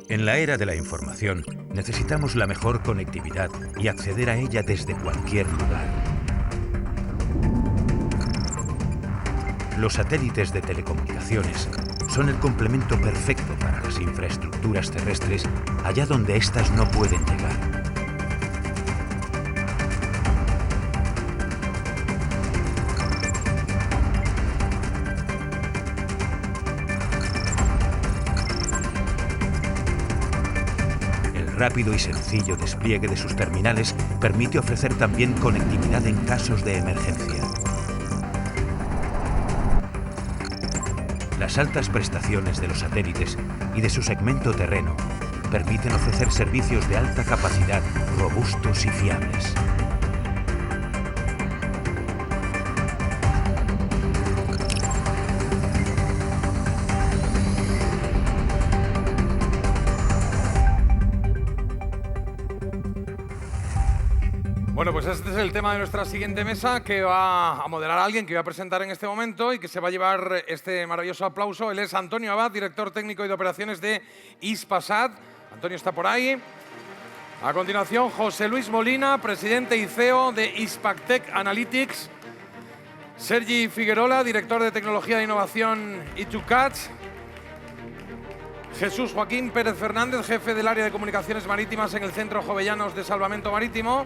En la era de la información, necesitamos la mejor conectividad y acceder a ella desde cualquier lugar. Los satélites de telecomunicaciones son el complemento perfecto para las infraestructuras terrestres allá donde éstas no pueden llegar. El rápido y sencillo despliegue de sus terminales permite ofrecer también conectividad en casos de emergencia. Las altas prestaciones de los satélites y de su segmento terreno permiten ofrecer servicios de alta capacidad, robustos y fiables. Bueno, pues este es el tema de nuestra siguiente mesa que va a moderar a alguien que voy a presentar en este momento y que se va a llevar este maravilloso aplauso. Él es Antonio Abad, director técnico y de operaciones de Hispasat. Antonio está por ahí. A continuación, José Luis Molina, presidente y CEO de Hispactec Analytics. Sergi Figuerola, director de tecnología e innovación E2CAT. Jesús Joaquín Pérez Fernández, jefe del área de comunicaciones marítimas en el Centro Jovellanos de Salvamento Marítimo.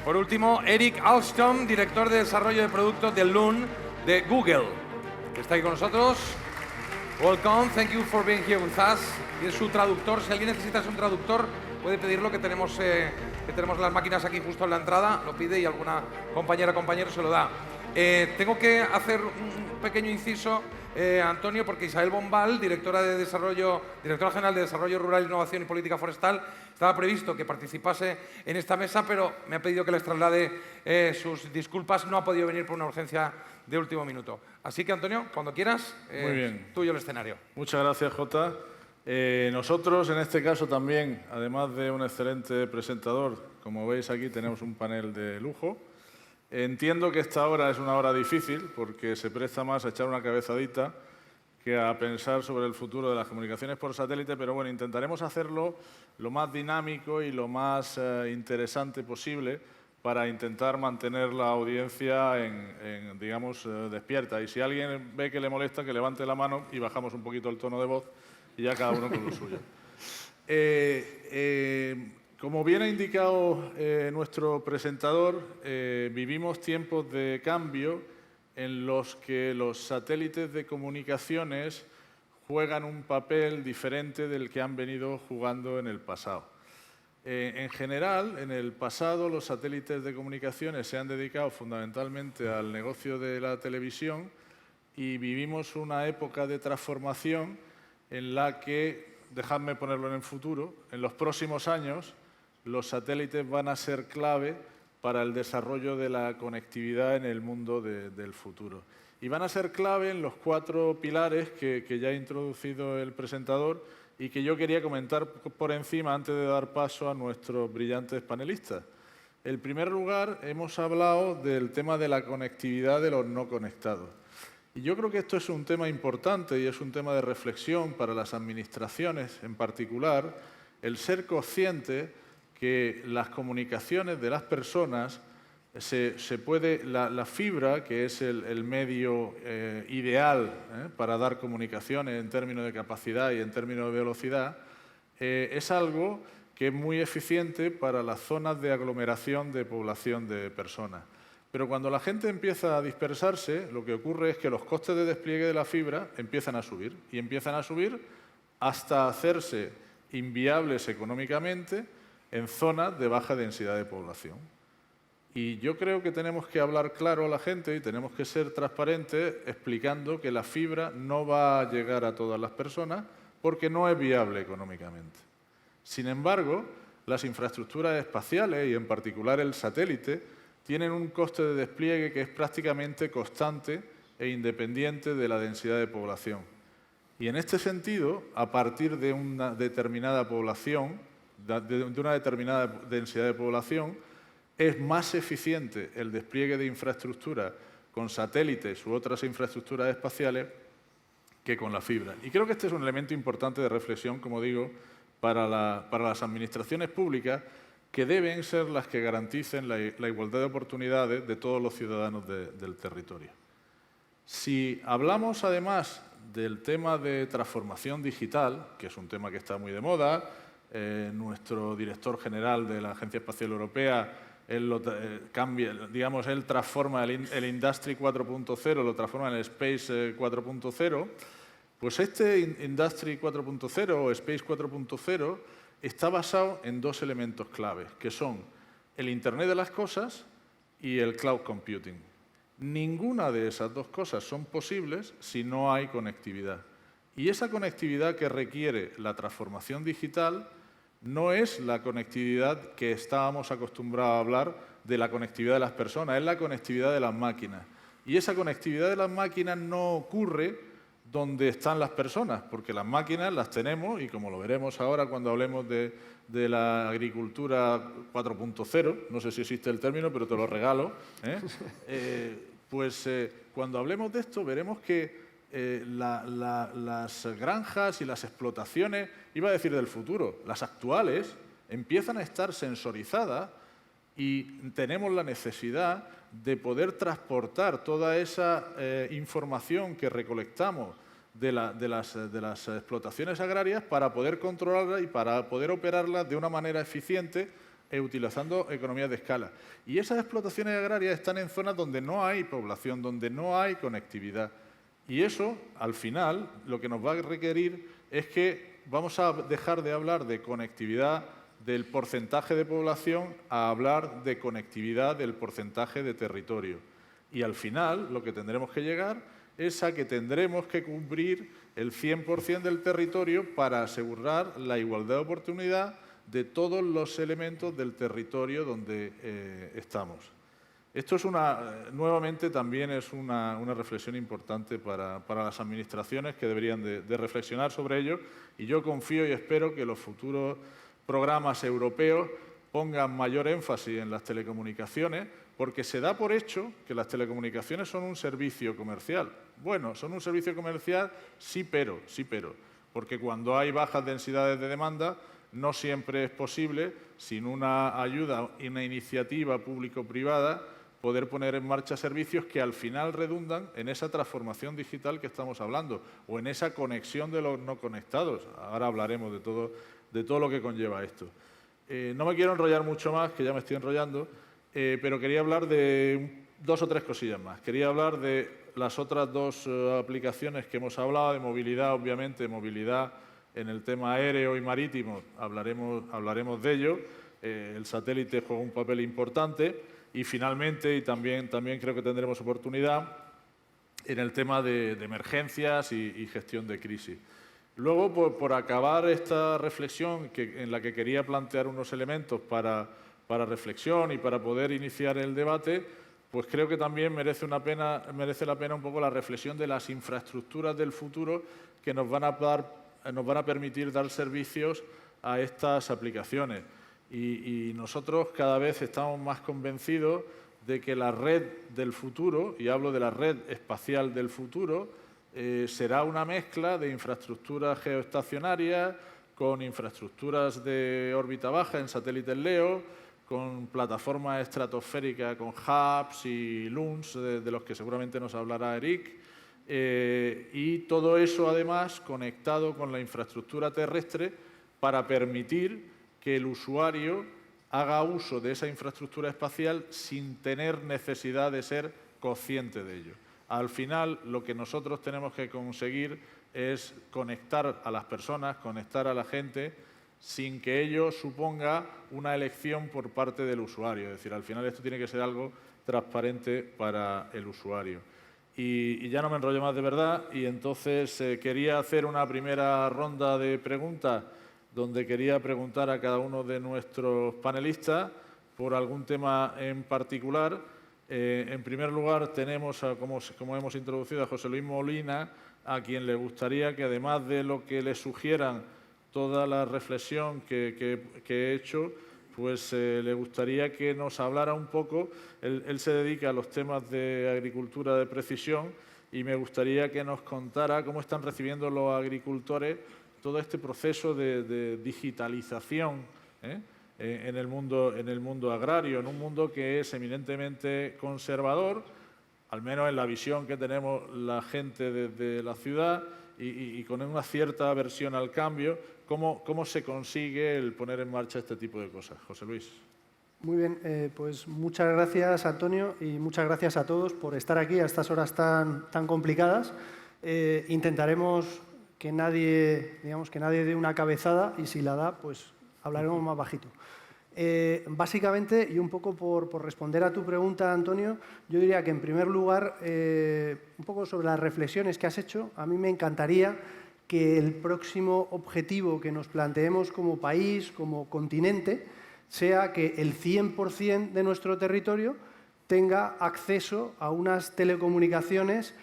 Por último, Eric Alstom, director de desarrollo de productos de Loon de Google, que está ahí con nosotros. Welcome, thank you for being here with us. Y es su traductor, si alguien necesita un traductor, puede pedirlo, que tenemos las máquinas aquí justo en la entrada, lo pide y alguna compañera o compañero se lo da. Tengo que hacer un pequeño inciso, Antonio, porque Isabel Bombal, directora general de Desarrollo Rural, Innovación y Política Forestal, estaba previsto que participase en esta mesa, pero me ha pedido que les traslade sus disculpas. No ha podido venir por una urgencia de último minuto. Así que, Antonio, cuando quieras, Muy bien. Tuyo el escenario. Muchas gracias, Jota. Nosotros, en este caso también, además de un excelente presentador, como veis aquí tenemos un panel de lujo. Entiendo que esta hora es una hora difícil porque se presta más a echar una cabezadita que a pensar sobre el futuro de las comunicaciones por satélite, pero bueno, intentaremos hacerlo lo más dinámico y lo más interesante posible para intentar mantener la audiencia digamos, despierta. Y si alguien ve que le molesta, que levante la mano y bajamos un poquito el tono de voz y ya cada uno con lo suyo. Como bien ha indicado nuestro presentador, vivimos tiempos de cambio en los que los satélites de comunicaciones juegan un papel diferente del que han venido jugando en el pasado. En general, en el pasado los satélites de comunicaciones se han dedicado fundamentalmente al negocio de la televisión y vivimos una época de transformación en la que, dejadme ponerlo en el futuro, en los próximos años los satélites van a ser clave para el desarrollo de la conectividad en el mundo del futuro. Y van a ser clave en los 4 pilares que ya ha introducido el presentador y que yo quería comentar por encima antes de dar paso a nuestros brillantes panelistas. En primer lugar, hemos hablado del tema de la conectividad de los no conectados. Y yo creo que esto es un tema importante y es un tema de reflexión para las administraciones en particular, el ser consciente que las comunicaciones de las personas la fibra, que es el medio ideal para dar comunicaciones en términos de capacidad y en términos de velocidad, es algo que es muy eficiente para las zonas de aglomeración de población de personas. Pero cuando la gente empieza a dispersarse, lo que ocurre es que los costes de despliegue de la fibra empiezan a subir y empiezan a subir hasta hacerse inviables económicamente en zonas de baja densidad de población. Y yo creo que tenemos que hablar claro a la gente y tenemos que ser transparentes explicando que la fibra no va a llegar a todas las personas porque no es viable económicamente. Sin embargo, las infraestructuras espaciales y en particular el satélite tienen un coste de despliegue que es prácticamente constante e independiente de la densidad de población. Y en este sentido, a partir de una determinada población, de una determinada densidad de población, es más eficiente el despliegue de infraestructura con satélites u otras infraestructuras espaciales que con la fibra. Y creo que este es un elemento importante de reflexión, como digo, para las administraciones públicas, que deben ser las que garanticen la igualdad de oportunidades de todos los ciudadanos del territorio. Si hablamos además del tema de transformación digital, que es un tema que está muy de moda, nuestro director general de la Agencia Espacial Europea, él él transforma el Industry 4.0, lo transforma en el Space 4.0, pues este Industry 4.0 o Space 4.0 está basado en dos elementos claves, que son el Internet de las cosas y el Cloud Computing. Ninguna de esas dos cosas son posibles si no hay conectividad. Y esa conectividad que requiere la transformación digital no es la conectividad que estábamos acostumbrados a hablar de la conectividad de las personas, es la conectividad de las máquinas. Y esa conectividad de las máquinas no ocurre donde están las personas, porque las máquinas las tenemos, y como lo veremos ahora cuando hablemos de la agricultura 4.0, no sé si existe el término, pero te lo regalo, cuando hablemos de esto veremos que las granjas y las explotaciones, iba a decir del futuro, las actuales, empiezan a estar sensorizadas y tenemos la necesidad de poder transportar toda esa información que recolectamos de las explotaciones agrarias para poder controlarlas y para poder operarlas de una manera eficiente utilizando economías de escala. Y esas explotaciones agrarias están en zonas donde no hay población, donde no hay conectividad. Y eso, al final, lo que nos va a requerir es que vamos a dejar de hablar de conectividad del porcentaje de población a hablar de conectividad del porcentaje de territorio. Y al final, lo que tendremos que llegar es a que tendremos que cubrir el 100% del territorio para asegurar la igualdad de oportunidad de todos los elementos del territorio donde estamos. Esto es nuevamente también es una reflexión importante para las administraciones que deberían de reflexionar sobre ello, y yo confío y espero que los futuros programas europeos pongan mayor énfasis en las telecomunicaciones, porque se da por hecho que las telecomunicaciones son un servicio comercial. Bueno, son un servicio comercial, sí, pero, porque cuando hay bajas densidades de demanda, no siempre es posible, sin una ayuda y una iniciativa público-privada, poder poner en marcha servicios que al final redundan en esa transformación digital que estamos hablando, o en esa conexión de los no conectados. Ahora hablaremos de todo lo que conlleva esto. No me quiero enrollar mucho más, que ya me estoy enrollando, pero quería hablar de dos o tres cosillas más. Quería hablar de las otras dos aplicaciones que hemos hablado, de movilidad, obviamente, movilidad en el tema aéreo y marítimo, hablaremos de ello. El satélite juega un papel importante. Y finalmente, y también creo que tendremos oportunidad, en el tema de emergencias y gestión de crisis. Luego, por acabar esta reflexión en la que quería plantear unos elementos para reflexión y para poder iniciar el debate, pues creo que también merece la pena un poco la reflexión de las infraestructuras del futuro que nos van a permitir dar servicios a estas aplicaciones. Y nosotros cada vez estamos más convencidos de que la red del futuro, y hablo de la red espacial del futuro, será una mezcla de infraestructuras geoestacionarias con infraestructuras de órbita baja en satélites LEO, con plataformas estratosféricas, con hubs y LUNs, de los que seguramente nos hablará Eric, y todo eso además conectado con la infraestructura terrestre para permitir que el usuario haga uso de esa infraestructura espacial sin tener necesidad de ser consciente de ello. Al final, lo que nosotros tenemos que conseguir es conectar a las personas, conectar a la gente, sin que ello suponga una elección por parte del usuario. Es decir, al final esto tiene que ser algo transparente para el usuario. Y ya no me enrollo más de verdad, y entonces quería hacer una primera ronda de preguntas donde quería preguntar a cada uno de nuestros panelistas por algún tema en particular. En primer lugar, tenemos, como hemos introducido, a José Luis Molina, a quien le gustaría que, además de lo que le sugieran toda la reflexión que he hecho, pues le gustaría que nos hablara un poco. Él se dedica a los temas de agricultura de precisión y me gustaría que nos contara cómo están recibiendo los agricultores todo este proceso de digitalización en el mundo agrario, en un mundo que es eminentemente conservador, al menos en la visión que tenemos la gente desde la ciudad y con una cierta aversión al cambio. ¿Cómo se consigue el poner en marcha este tipo de cosas? José Luis. Muy bien, pues muchas gracias, Antonio, y muchas gracias a todos por estar aquí a estas horas tan complicadas. Intentaremos que nadie dé una cabezada, y si la da, pues hablaremos más bajito. Básicamente, y un poco por responder a tu pregunta, Antonio, yo diría que en primer lugar, un poco sobre las reflexiones que has hecho, a mí me encantaría que el próximo objetivo que nos planteemos como país, como continente, sea que el 100% de nuestro territorio tenga acceso a unas telecomunicaciones,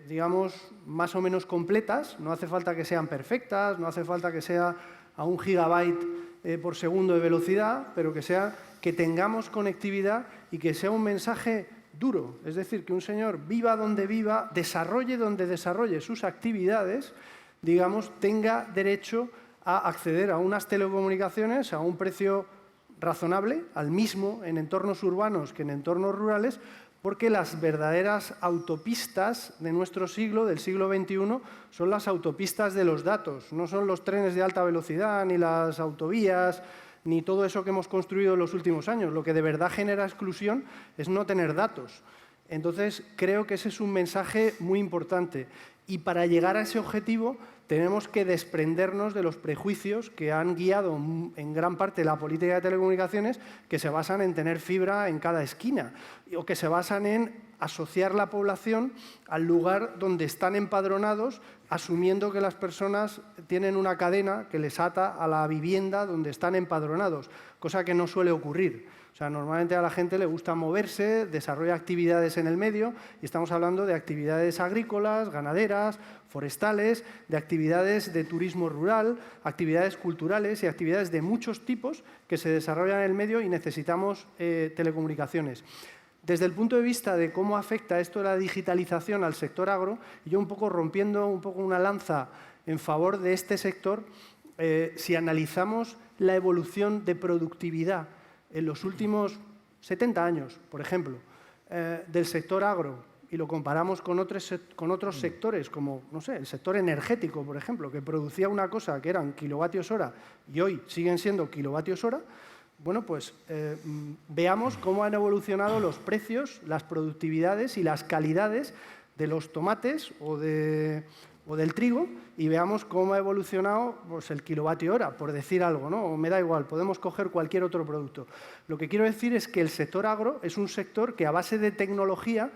digamos, más o menos completas. No hace falta que sean perfectas, no hace falta que sea a 1 gigabyte por segundo de velocidad, pero que tengamos conectividad y que sea un mensaje duro. Es decir, que un señor viva donde viva, desarrolle donde desarrolle sus actividades, digamos, tenga derecho a acceder a unas telecomunicaciones a un precio razonable, al mismo en entornos urbanos que en entornos rurales, porque las verdaderas autopistas de nuestro siglo, del siglo XXI, son las autopistas de los datos, no son los trenes de alta velocidad, ni las autovías, ni todo eso que hemos construido en los últimos años. Lo que de verdad genera exclusión es no tener datos. Entonces, creo que ese es un mensaje muy importante. Y para llegar a ese objetivo tenemos que desprendernos de los prejuicios que han guiado en gran parte la política de telecomunicaciones, que se basan en tener fibra en cada esquina o que se basan en asociar la población al lugar donde están empadronados, asumiendo que las personas tienen una cadena que les ata a la vivienda donde están empadronados, cosa que no suele ocurrir. O sea, normalmente a la gente le gusta moverse, desarrolla actividades en el medio, y estamos hablando de actividades agrícolas, ganaderas, forestales, de actividades de turismo rural, actividades culturales y actividades de muchos tipos que se desarrollan en el medio, y necesitamos telecomunicaciones. Desde el punto de vista de cómo afecta esto de la digitalización al sector agro, yo un poco rompiendo una lanza en favor de este sector, si analizamos la evolución de productividad en los últimos 70 años, por ejemplo, del sector agro, y lo comparamos con otros sectores, como, no sé, el sector energético, por ejemplo, que producía una cosa que eran kilovatios hora y hoy siguen siendo kilovatios hora, bueno, pues veamos cómo han evolucionado los precios, las productividades y las calidades de los tomates o del trigo, y veamos cómo ha evolucionado pues, el kilovatio hora, por decir algo, ¿no? O me da igual, podemos coger cualquier otro producto. Lo que quiero decir es que el sector agro es un sector que a base de tecnología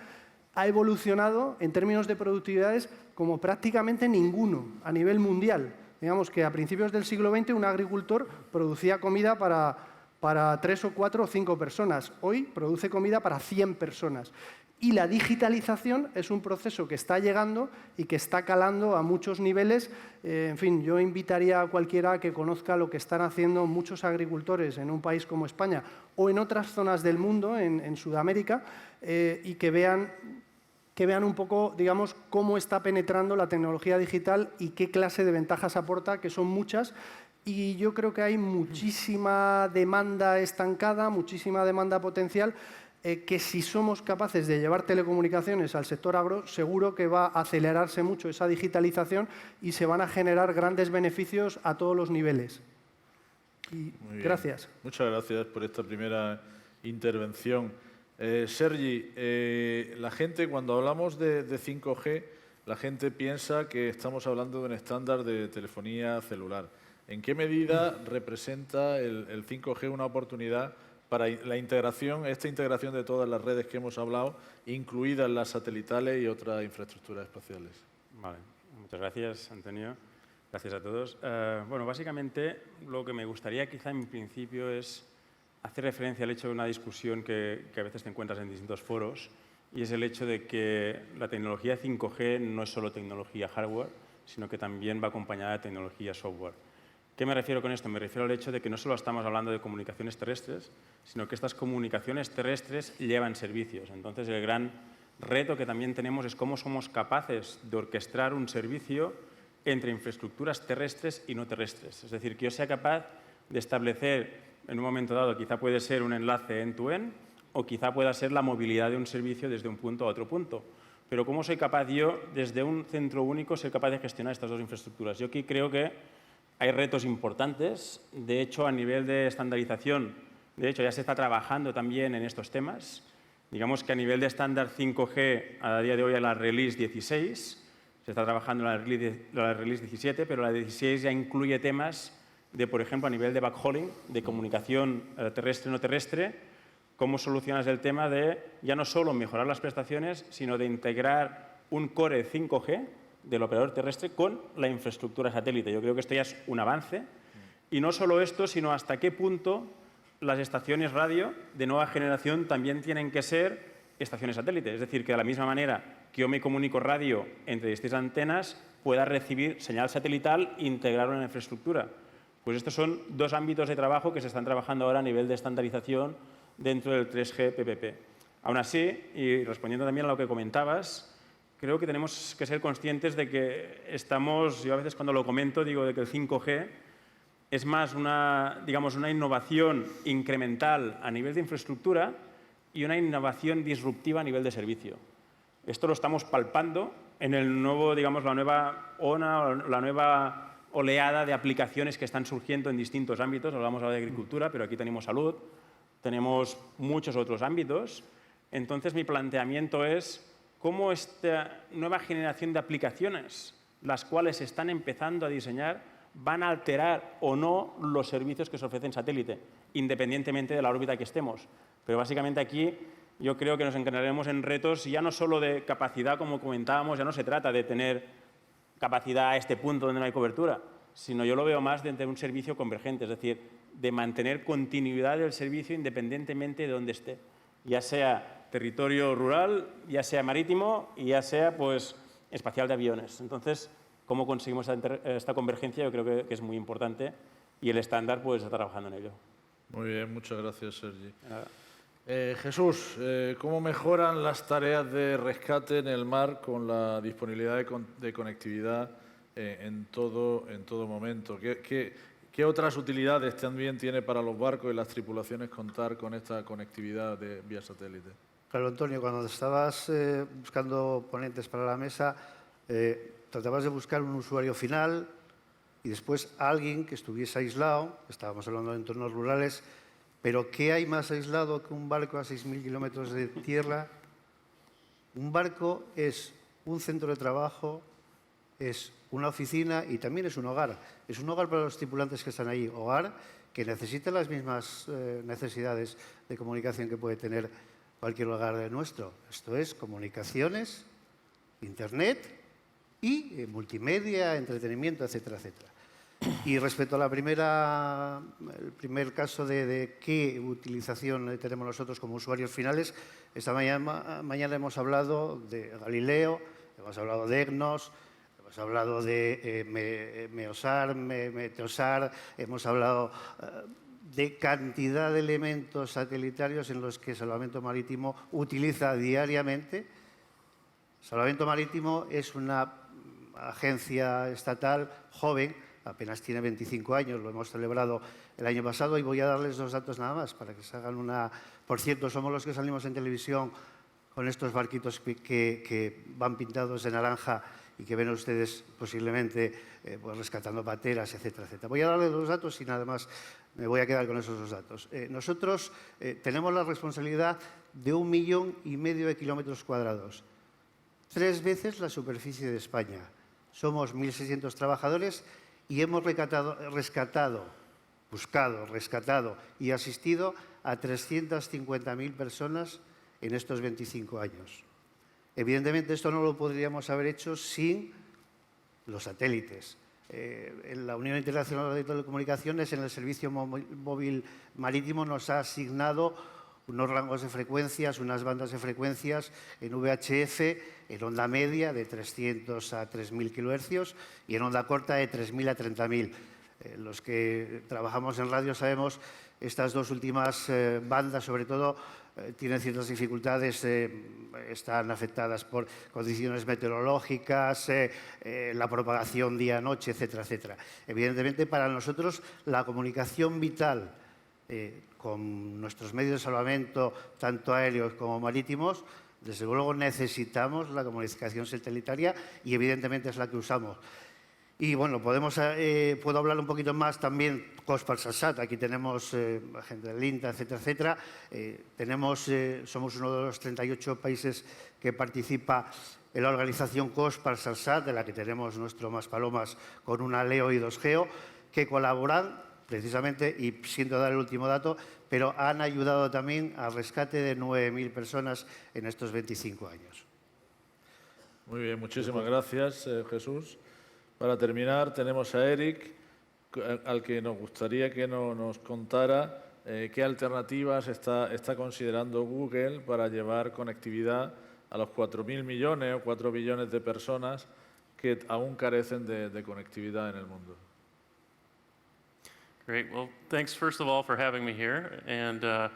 ha evolucionado en términos de productividades como prácticamente ninguno a nivel mundial. Digamos que a principios del siglo XX un agricultor producía comida para 3 o 4 o 5 personas. Hoy produce comida para 100 personas. Y la digitalización es un proceso que está llegando y que está calando a muchos niveles. En fin, yo invitaría a cualquiera a que conozca lo que están haciendo muchos agricultores en un país como España o en otras zonas del mundo, en Sudamérica, y que vean un poco, digamos, cómo está penetrando la tecnología digital y qué clase de ventajas aporta, que son muchas. Y yo creo que hay muchísima demanda estancada, muchísima demanda potencial, que si somos capaces de llevar telecomunicaciones al sector agro, seguro que va a acelerarse mucho esa digitalización y se van a generar grandes beneficios a todos los niveles. Y gracias. Muchas gracias por esta primera intervención. Sergi, la gente, cuando hablamos de 5G, la gente piensa que estamos hablando de un estándar de telefonía celular. ¿En qué medida representa el 5G una oportunidad para la integración, esta integración de todas las redes que hemos hablado, incluidas las satelitales y otras infraestructuras espaciales? Vale, muchas gracias, Antonio. Gracias a todos. Bueno, básicamente lo que me gustaría quizá en principio es hacer referencia al hecho de una discusión que a veces te encuentras en distintos foros, y es el hecho de que la tecnología 5G no es solo tecnología hardware, sino que también va acompañada de tecnología software. ¿Qué me refiero con esto? Me refiero al hecho de que no solo estamos hablando de comunicaciones terrestres, sino que estas comunicaciones terrestres llevan servicios. Entonces, el gran reto que también tenemos es cómo somos capaces de orquestar un servicio entre infraestructuras terrestres y no terrestres. Es decir, que yo sea capaz de establecer, en un momento dado, quizá puede ser un enlace end-to-end o quizá pueda ser la movilidad de un servicio desde un punto a otro punto. Pero ¿cómo soy capaz yo, desde un centro único, ser capaz de gestionar estas dos infraestructuras? Yo aquí creo que hay retos importantes. De hecho, a nivel de estandarización, de hecho, ya se está trabajando también en estos temas. Digamos que a nivel de estándar 5G, a día de hoy, a la release 16, se está trabajando en la release 17, pero la 16 ya incluye temas de, por ejemplo, a nivel de backhauling, de comunicación terrestre no terrestre, cómo solucionas el tema de ya no solo mejorar las prestaciones, sino de integrar un core 5G del operador terrestre con la infraestructura satélite. Yo creo que esto ya es un avance. Y no solo esto, sino hasta qué punto las estaciones radio de nueva generación también tienen que ser estaciones satélite. Es decir, que de la misma manera que yo me comunico radio entre distintas antenas, pueda recibir señal satelital e integrarlo en la infraestructura. Pues estos son dos ámbitos de trabajo que se están trabajando ahora a nivel de estandarización dentro del 3G PPP. Aún así, y respondiendo también a lo que comentabas, creo que tenemos que ser conscientes de que estamos, yo a veces cuando lo comento digo de que el 5G es más una innovación incremental a nivel de infraestructura y una innovación disruptiva a nivel de servicio. Esto lo estamos palpando en el nuevo, la nueva ola, la nueva oleada de aplicaciones que están surgiendo en distintos ámbitos. Hablamos ahora de agricultura, pero aquí tenemos salud, tenemos muchos otros ámbitos. Entonces, mi planteamiento es cómo esta nueva generación de aplicaciones, las cuales se están empezando a diseñar, van a alterar o no los servicios que se ofrecen en satélite, independientemente de la órbita que estemos. Pero básicamente aquí yo creo que nos encargaremos en retos ya no solo de capacidad, como comentábamos, ya no se trata de tener capacidad a este punto donde no hay cobertura, sino yo lo veo más de un servicio convergente, es decir, de mantener continuidad del servicio independientemente de donde esté, ya sea territorio rural, ya sea marítimo y ya sea pues, espacial de aviones. Entonces, cómo conseguimos esta convergencia yo creo que es muy importante y el estándar pues, está trabajando en ello. Muy bien, muchas gracias, Sergi. Nada. Jesús, ¿cómo mejoran las tareas de rescate en el mar con la disponibilidad de conectividad en todo momento? ¿Qué otras utilidades también tiene para los barcos y las tripulaciones contar con esta conectividad vía satélite? Claro, Antonio, cuando estabas buscando ponentes para la mesa, tratabas de buscar un usuario final y después alguien que estuviese aislado, estábamos hablando de entornos rurales, pero ¿qué hay más aislado que un barco a 6.000 kilómetros de tierra? Un barco es un centro de trabajo, es una oficina y también es un hogar. Es un hogar para los tripulantes que están ahí, hogar que necesita las mismas necesidades de comunicación que puede tener cualquier hogar nuestro. Esto es comunicaciones, internet y multimedia, entretenimiento, etcétera, etcétera. Y respecto a el primer caso de qué utilización tenemos nosotros como usuarios finales, esta mañana hemos hablado de Galileo, hemos hablado de EGNOS, hemos hablado de Meosar, Meteosar, hemos hablado de cantidad de elementos satelitarios en los que Salvamento Marítimo utiliza diariamente. Salvamento Marítimo es una agencia estatal joven, apenas tiene 25 años, lo hemos celebrado el año pasado y voy a darles dos datos nada más para que se hagan una... Por cierto, somos los que salimos en televisión con estos barquitos que van pintados de naranja y que ven ustedes posiblemente pues rescatando pateras, etcétera, etcétera. Voy a darles los datos y nada más me voy a quedar con esos dos datos. Nosotros tenemos la responsabilidad de 1,5 millones de kilómetros cuadrados, 3 veces la superficie de España. Somos 1.600 trabajadores y hemos rescatado y asistido a 350.000 personas en estos 25 años. Evidentemente, esto no lo podríamos haber hecho sin los satélites. En la Unión Internacional de Telecomunicaciones, en el Servicio Móvil Marítimo, nos ha asignado unos rangos de frecuencias, unas bandas de frecuencias en VHF, en onda media de 300 a 3.000 kHz y en onda corta de 3.000 a 30.000. Los que trabajamos en radio sabemos estas dos últimas bandas, sobre todo, tienen ciertas dificultades, están afectadas por condiciones meteorológicas, la propagación día-noche, etcétera, etcétera. Evidentemente, para nosotros, la comunicación vital con nuestros medios de salvamento, tanto aéreos como marítimos, desde luego necesitamos la comunicación satelital y evidentemente es la que usamos. Y bueno, puedo hablar un poquito más también COSPARSAT. Aquí tenemos gente del INTA, etcétera, etcétera. Somos uno de los 38 países que participa en la organización COSPARSAT, de la que tenemos nuestro Maspalomas con una LEO y 2GEO, que colaboran precisamente, y siento dar el último dato, pero han ayudado también al rescate de 9.000 personas en estos 25 años. Muy bien, muchísimas gracias, Jesús. Para terminar, tenemos a Eric, al que nos gustaría que nos contara qué alternativas está considerando Google para llevar conectividad a los 4.000 millones o 4 billones de personas que aún carecen de conectividad en el mundo. Great. Well, thanks first of all for having me here. And I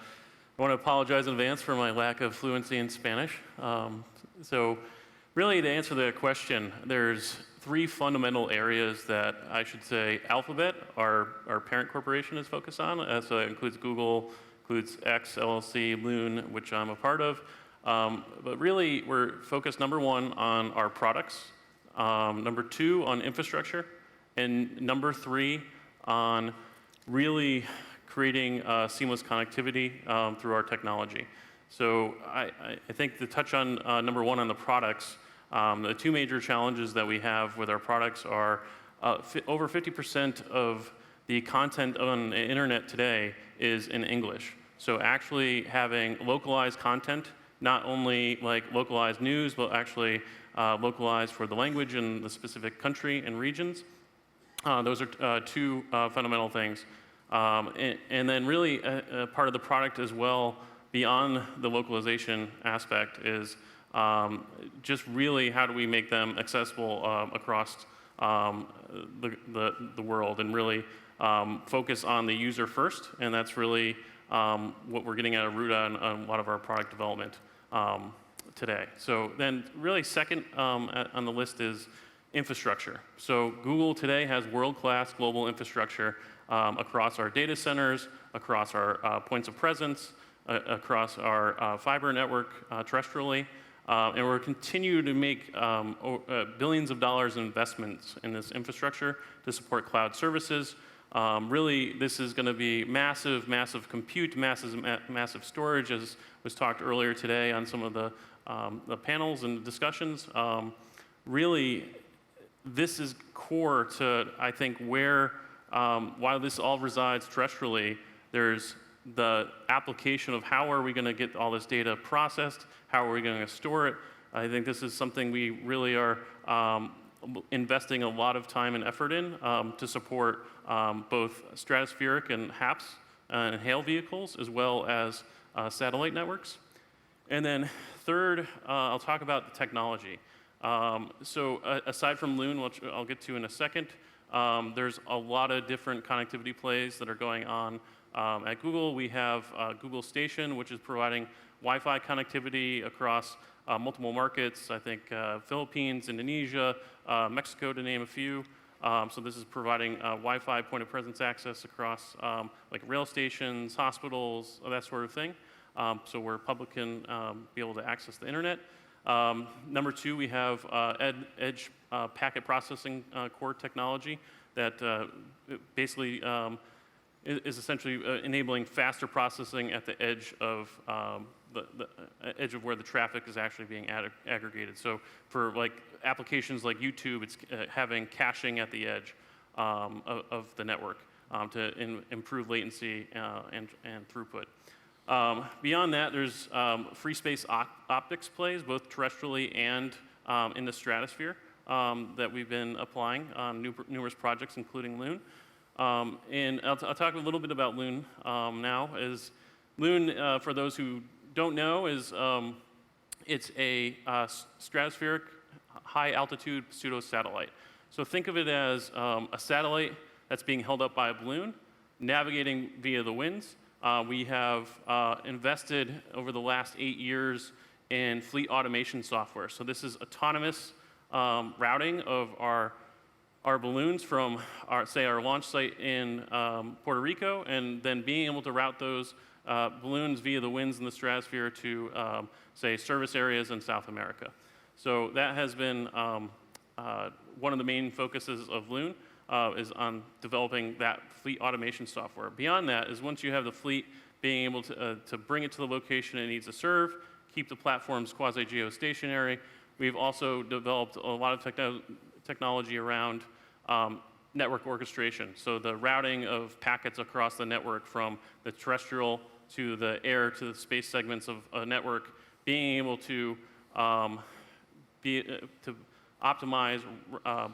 want to apologize in advance for my lack of fluency in Spanish. So really, to answer the question, there's 3 fundamental areas that I should say Alphabet, our parent corporation, is focused on. So it includes Google, includes X, LLC, Loon, which I'm a part of. But really, we're focused, number 1, on our products, number 2, on infrastructure, and number 3, on really creating seamless connectivity through our technology. So I think to touch on number 1 on the products, the 2 major challenges that we have with our products are over 50% of the content on the internet today is in English. So actually having localized content, not only like localized news, but actually localized for the language in the specific country and regions. Those are 2 fundamental things. And then really a part of the product as well, beyond the localization aspect, is just really how do we make them accessible across the world, and really focus on the user first. And that's really what we're getting at a root on a lot of our product development today. So then really second on the list is infrastructure. So Google today has world-class global infrastructure across our data centers, across our points of presence, across our fiber network terrestrially. And we're continuing to make billions of dollars in investments in this infrastructure to support cloud services. Really, this is going to be massive, massive compute, massive storage, as was talked earlier today on some of the panels and discussions. Really, this is core to, I think, where, while this all resides terrestrially, there's the application of how are we going to get all this data processed, how are we going to store it. I think this is something we really are investing a lot of time and effort in to support both stratospheric and HAPS and HAIL vehicles, as well as satellite networks. And then third, I'll talk about the technology. So aside from Loon, which I'll get to in a second, there's a lot of different connectivity plays that are going on at Google. We have Google Station, which is providing Wi-Fi connectivity across multiple markets. I think Philippines, Indonesia, Mexico, to name a few. So this is providing Wi-Fi point of presence access across like rail stations, hospitals, that sort of thing. So where public can be able to access the internet. Number 2, we have Edge packet processing core technology that basically is essentially enabling faster processing at the edge of the edge of where the traffic is actually being aggregated. So for like applications like YouTube, it's having caching at the edge of the network to improve latency and throughput. Beyond that, there's free space optics plays, both terrestrially and in the stratosphere, that we've been applying on numerous projects, including Loon. And I'll talk a little bit about Loon now. Loon, for those who don't know, is it's a stratospheric high-altitude pseudo-satellite. So think of it as a satellite that's being held up by a balloon, navigating via the winds, we have invested over the last 8 years in fleet automation software. So this is autonomous routing of our balloons from, say, our launch site in Puerto Rico, and then being able to route those balloons via the winds in the stratosphere to, say, service areas in South America. So that has been one of the main focuses of Loon, is on developing that fleet automation software. Beyond that is once you have the fleet, being able to bring it to the location it needs to serve, keep the platforms quasi-geostationary. We've also developed a lot of technology around network orchestration. So the routing of packets across the network from the terrestrial to the air to the space segments of a network, being able to optimize,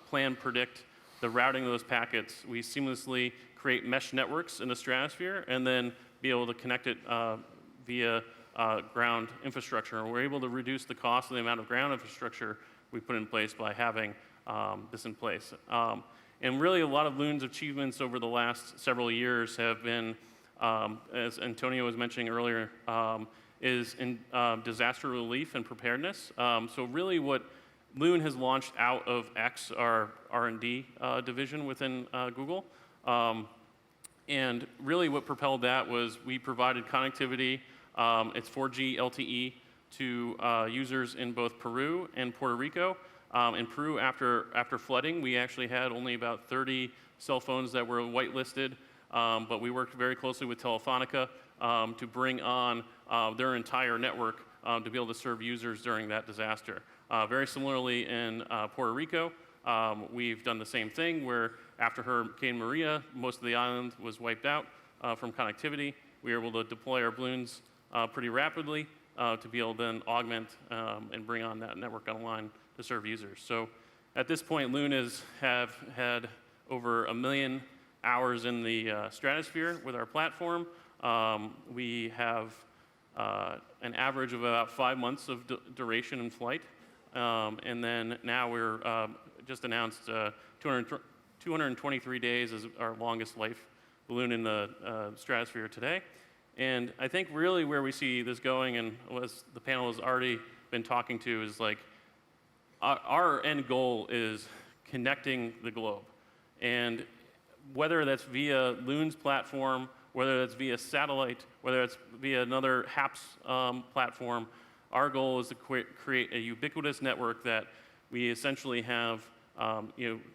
plan, predict the routing of those packets. We seamlessly create mesh networks in the stratosphere and then be able to connect it via ground infrastructure. And we're able to reduce the cost of the amount of ground infrastructure we put in place by having this in place. And really a lot of Loon's achievements over the last several years have been, as Antonio was mentioning earlier, is in disaster relief and preparedness. So really what Loon has launched out of X, our R&D division within Google. And really what propelled that was we provided connectivity, it's 4G LTE, to users in both Peru and Puerto Rico. In Peru, after flooding, we actually had only about 30 cell phones that were whitelisted, but we worked very closely with Telefonica to bring on their entire network to be able to serve users during that disaster. Very similarly in Puerto Rico, we've done the same thing where after Hurricane Maria, most of the island was wiped out from connectivity. We were able to deploy our balloons pretty rapidly to be able to then augment and bring on that network online to serve users. So at this point, Loon have had over 1 million hours in the stratosphere with our platform. We have an average of about 5 months of duration in flight. And then now we're just announced 223 days as our longest life balloon in the stratosphere today. And I think really where we see this going, and as the panel has already been talking to, is like our end goal is connecting the globe. And whether that's via Loon's platform, whether that's via satellite, whether it's via another HAPS platform, our goal is to create a ubiquitous network that we essentially have,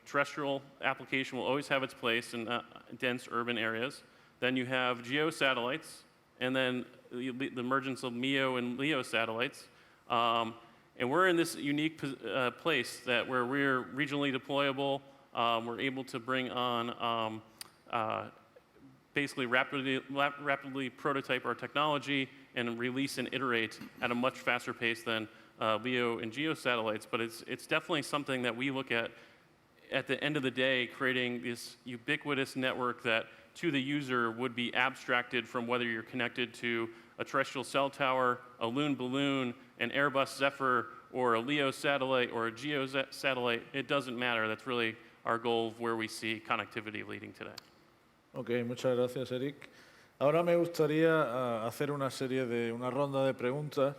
terrestrial application will always have its place in dense urban areas. Then you have geo satellites, and then the emergence of MEO and LEO satellites. And we're in this unique place that where we're regionally deployable. We're able to bring on basically rapidly prototype our technology and release and iterate at a much faster pace than LEO and GEO satellites. But it's definitely something that we look at the end of the day, creating this ubiquitous network that to the user would be abstracted from whether you're connected to a terrestrial cell tower, a Loon balloon, an Airbus Zephyr, or a LEO satellite, or a GEO satellite. It doesn't matter. That's really our goal of where we see connectivity leading today. Ok, muchas gracias, Eric. Ahora me gustaría hacer una ronda de preguntas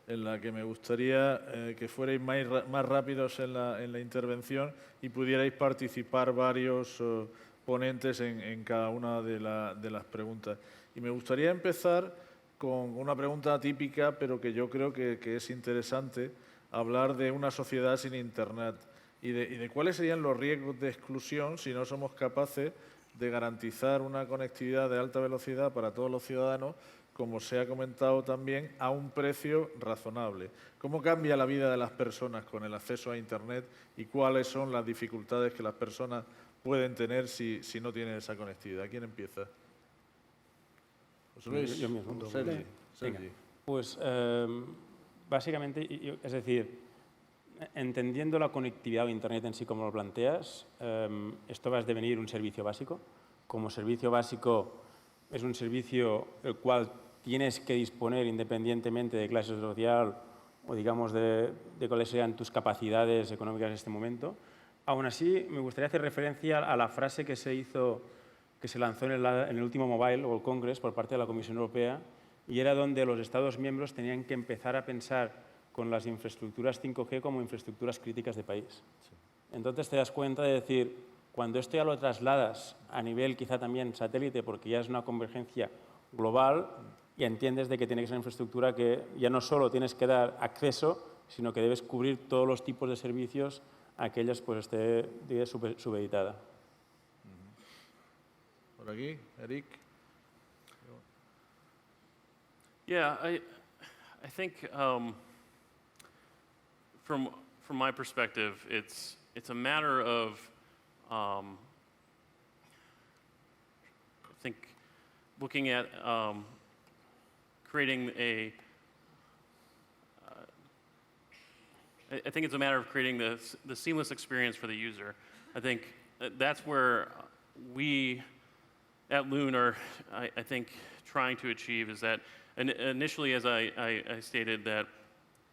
en la que me gustaría que fuerais más rápidos en la intervención y pudierais participar varios ponentes en cada una de las preguntas. Y me gustaría empezar con una pregunta típica, pero que yo creo que es interesante, hablar de una sociedad sin Internet y de cuáles serían los riesgos de exclusión si no somos capaces de garantizar una conectividad de alta velocidad para todos los ciudadanos, como se ha comentado también, a un precio razonable. ¿Cómo cambia la vida de las personas con el acceso a Internet y cuáles son las dificultades que las personas pueden tener si no tienen esa conectividad? ¿Quién empieza? José Luis. Yo mismo. Sergi. Pues básicamente, es decir, entendiendo la conectividad o Internet en sí como lo planteas, esto va a devenir un servicio básico. Como servicio básico es un servicio el cual tienes que disponer independientemente de clase social o digamos de cuáles sean tus capacidades económicas en este momento. Aún así, me gustaría hacer referencia a la frase que se hizo que se lanzó en el último Mobile World Congress por parte de la Comisión Europea, y era donde los Estados miembros tenían que empezar a pensar con las infraestructuras 5G como infraestructuras críticas de país. Entonces te das cuenta de decir, cuando esto ya lo trasladas a nivel quizá también satélite, porque ya es una convergencia global, ya entiendes de que tiene que ser una infraestructura que ya no solo tienes que dar acceso, sino que debes cubrir todos los tipos de servicios a que ellas pues esté subeditada. Por aquí, Eric. Yeah, I think from my perspective, it's a matter of I think looking at creating a. I think it's a matter of creating the seamless experience for the user. I think that's where we at Loon are, I think, trying to achieve is that. And initially, as I stated, that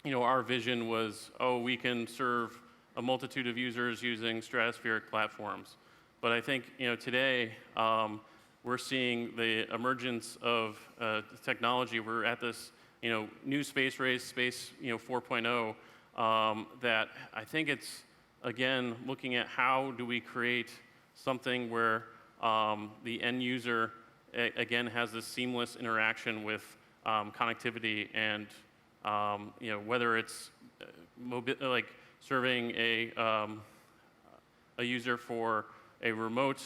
our vision was, we can serve a multitude of users using stratospheric platforms. But I think today we're seeing the emergence of technology. We're at this new space race, space 4.0. That I think it's again looking at how do we create something where the end user again has this seamless interaction with connectivity and whether it's like serving a user for a remote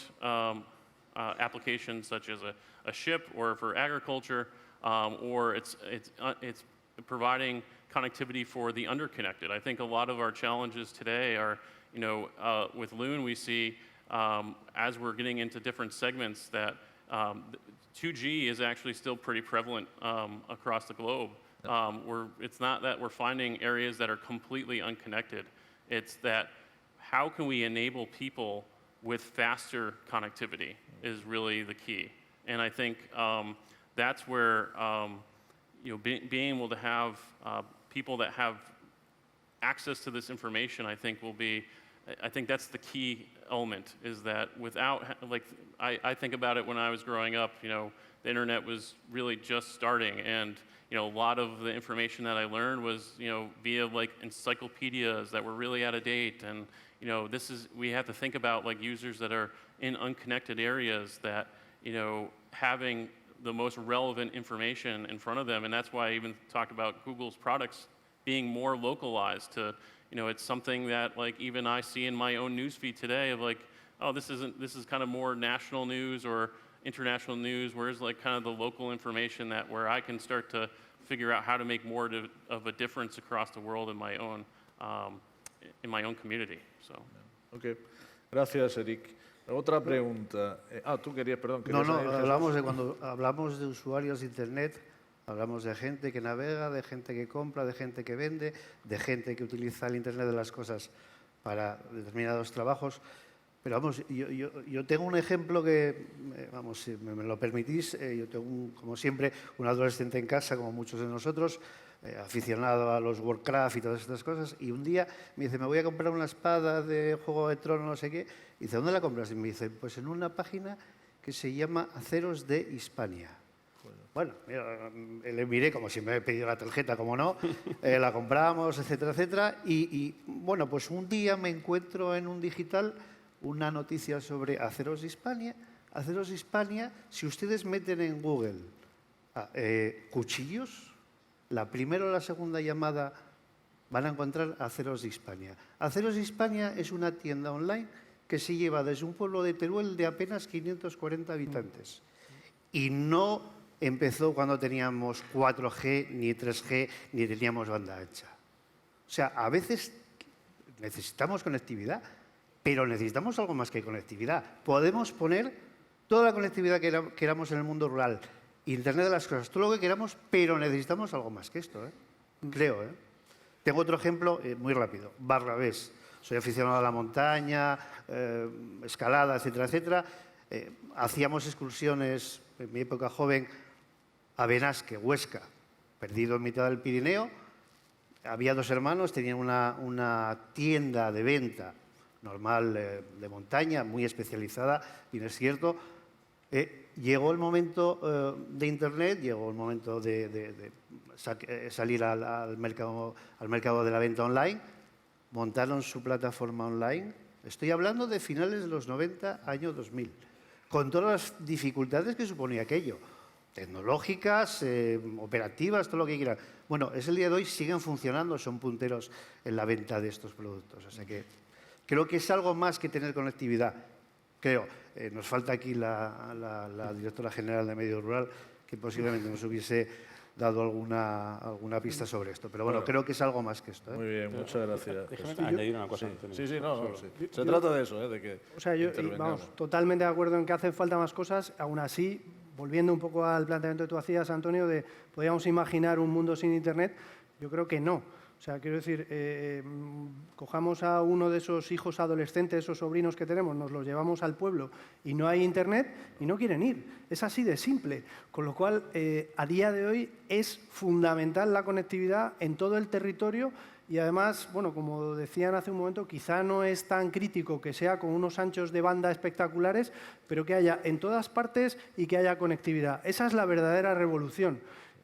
application such as a ship or for agriculture, or it's providing connectivity for the underconnected. I think a lot of our challenges today are, with Loon we see as we're getting into different segments that 2G is actually still pretty prevalent across the globe. It's not that we're finding areas that are completely unconnected. It's that how can we enable people with faster connectivity is really the key. And I think that's where being able to have people that have access to this information, I think I think that's the key element, is that without, like, I think about it when I was growing up, the internet was really just starting, and a lot of the information that I learned was, via like encyclopedias that were really out of date, and we have to think about like users that are in unconnected areas that, having the most relevant information in front of them, and that's why I even talked about Google's products being more localized to, it's something that like even I see in my own newsfeed today of like, this is kind of more national news or international news, whereas like kind of the local information that where I can start to figure out how to make more of a difference across the world in my own community. So. Okay. Gracias, Eric. Otra pregunta. Tú querías, perdón. No, cuando hablamos de usuarios de Internet, hablamos de gente que navega, de gente que compra, de gente que vende, de gente que utiliza el Internet de las cosas para determinados trabajos. Pero vamos, yo tengo un ejemplo que, vamos, si me lo permitís, yo tengo, como siempre, un adolescente en casa, como muchos de nosotros, aficionado a los Warcraft y todas estas cosas, y un día me dice, me voy a comprar una espada de Juego de Tronos, no sé qué, y dice, ¿dónde la compras? Y me dice, pues en una página que se llama Aceros de Hispania. Bueno, le miré como si me había pedido la tarjeta, como no, la compramos, etcétera, etcétera, y bueno, pues un día me encuentro en un digital una noticia sobre Aceros Hispania. Aceros Hispania, si ustedes meten en Google cuchillos, la primera o la segunda llamada van a encontrar Aceros Hispania. Aceros Hispania es una tienda online que se lleva desde un pueblo de Teruel de apenas 540 habitantes. Y no empezó cuando teníamos 4G, ni 3G, ni teníamos banda ancha. O sea, a veces necesitamos conectividad, pero necesitamos algo más que conectividad. Podemos poner toda la conectividad que queramos en el mundo rural, Internet de las cosas, todo lo que queramos, pero necesitamos algo más que esto, creo. Tengo otro ejemplo muy rápido, Barravés. Soy aficionado a la montaña, escalada, etcétera, etcétera. Hacíamos excursiones, en mi época joven, a Benasque, Huesca, perdido en mitad del Pirineo. Había dos hermanos, tenían una tienda de venta normal de montaña, muy especializada, bien es cierto, Llegó el momento de Internet, llegó el momento de salir al mercado de la venta online, montaron su plataforma online. Estoy hablando de finales de los 90, año 2000, con todas las dificultades que suponía aquello, tecnológicas, operativas, todo lo que quieran. Bueno, es el día de hoy, siguen funcionando, son punteros en la venta de estos productos. O sea que creo que es algo más que tener conectividad. Creo, nos falta aquí la directora general de Medio Rural, que posiblemente nos hubiese dado alguna pista sobre esto. Pero bueno, creo que es algo más que esto. Muy bien, muchas gracias. Déjame añadir una cosa. Antonio. Sí, no. Se trata de eso, de que O sea, vamos, totalmente de acuerdo en que hacen falta más cosas. Aún así, volviendo un poco al planteamiento que tú hacías, Antonio, de ¿podríamos imaginar un mundo sin Internet? Yo creo que no. O sea, quiero decir, cojamos a uno de esos hijos adolescentes, esos sobrinos que tenemos, nos los llevamos al pueblo y no hay Internet y no quieren ir. Es así de simple. Con lo cual, a día de hoy es fundamental la conectividad en todo el territorio y además, bueno, como decían hace un momento, quizá no es tan crítico que sea con unos anchos de banda espectaculares, pero que haya en todas partes y que haya conectividad. Esa es la verdadera revolución.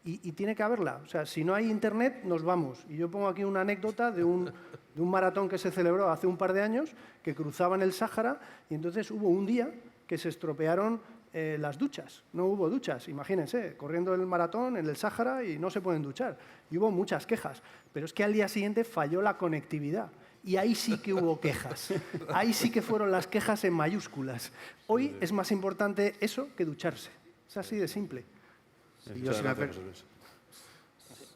Y tiene que haberla. O sea, si no hay Internet, nos vamos. Y yo pongo aquí una anécdota de un maratón que se celebró hace un par de años, que cruzaban el Sáhara, y entonces hubo un día que se estropearon las duchas. No hubo duchas, imagínense, corriendo el maratón en el Sáhara y no se pueden duchar. Y hubo muchas quejas. Pero es que al día siguiente falló la conectividad. Y ahí sí que hubo quejas. Ahí sí que fueron las quejas en mayúsculas. Hoy es más importante eso que ducharse. Es así de simple.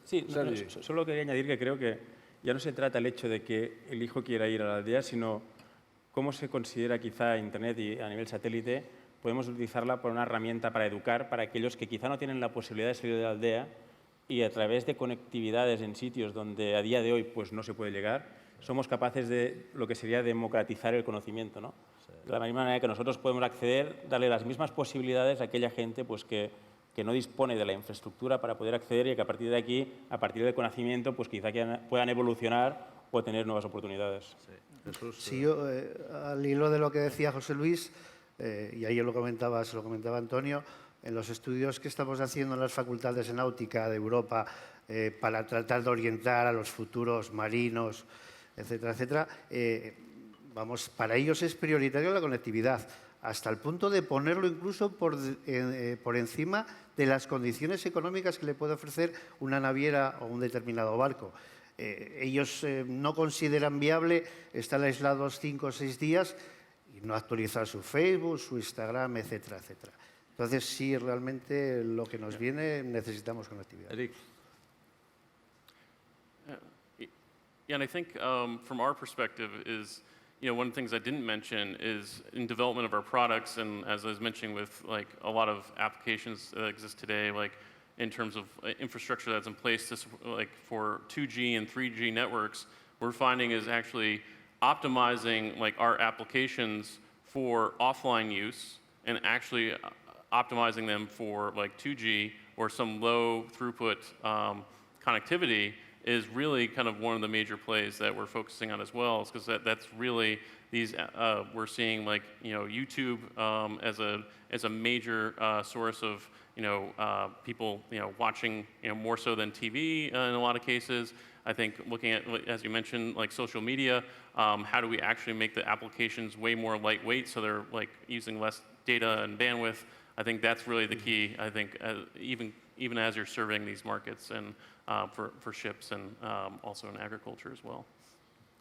Sí, solo quería añadir que creo que ya no se trata el hecho de que el hijo quiera ir a la aldea, sino cómo se considera quizá Internet y a nivel satélite podemos utilizarla por una herramienta para educar para aquellos que quizá no tienen la posibilidad de salir de la aldea y a través de conectividades en sitios donde a día de hoy pues, no se puede llegar, somos capaces de lo que sería democratizar el conocimiento, ¿no? De la misma manera que nosotros podemos acceder, darle las mismas posibilidades a aquella gente pues, que no dispone de la infraestructura para poder acceder y que a partir de aquí, a partir del conocimiento, pues quizá puedan evolucionar o tener nuevas oportunidades. Sí, yo, al hilo de lo que decía José Luis, y ahí se lo comentaba Antonio, en los estudios que estamos haciendo en las facultades de náutica de Europa para tratar de orientar a los futuros marinos, etcétera, etcétera, para ellos es prioritario la conectividad, hasta el punto de ponerlo incluso por encima de las condiciones económicas que le puede ofrecer una naviera o un determinado barco. Ellos no consideran viable estar aislados 5 o 6 días y no actualizar su Facebook, su Instagram, etcétera, etcétera. Entonces, sí, realmente lo que nos viene necesitamos conectividad. Eric. Yeah, and I think from our perspective is, one of the things I didn't mention is in development of our products, and as I was mentioning with like a lot of applications that exist today, like in terms of infrastructure that's in place to, like for 2G and 3G networks, we're finding is actually optimizing like our applications for offline use and actually optimizing them for like 2G or some low throughput connectivity is really kind of one of the major plays that we're focusing on as well, because that's really these we're seeing like YouTube as a major source of people watching more so than TV in a lot of cases. I think looking at, as you mentioned, like social media, how do we actually make the applications way more lightweight so they're like using less data and bandwidth? I think that's really the key. I think even as you're serving these markets and for ships and also in agriculture as well.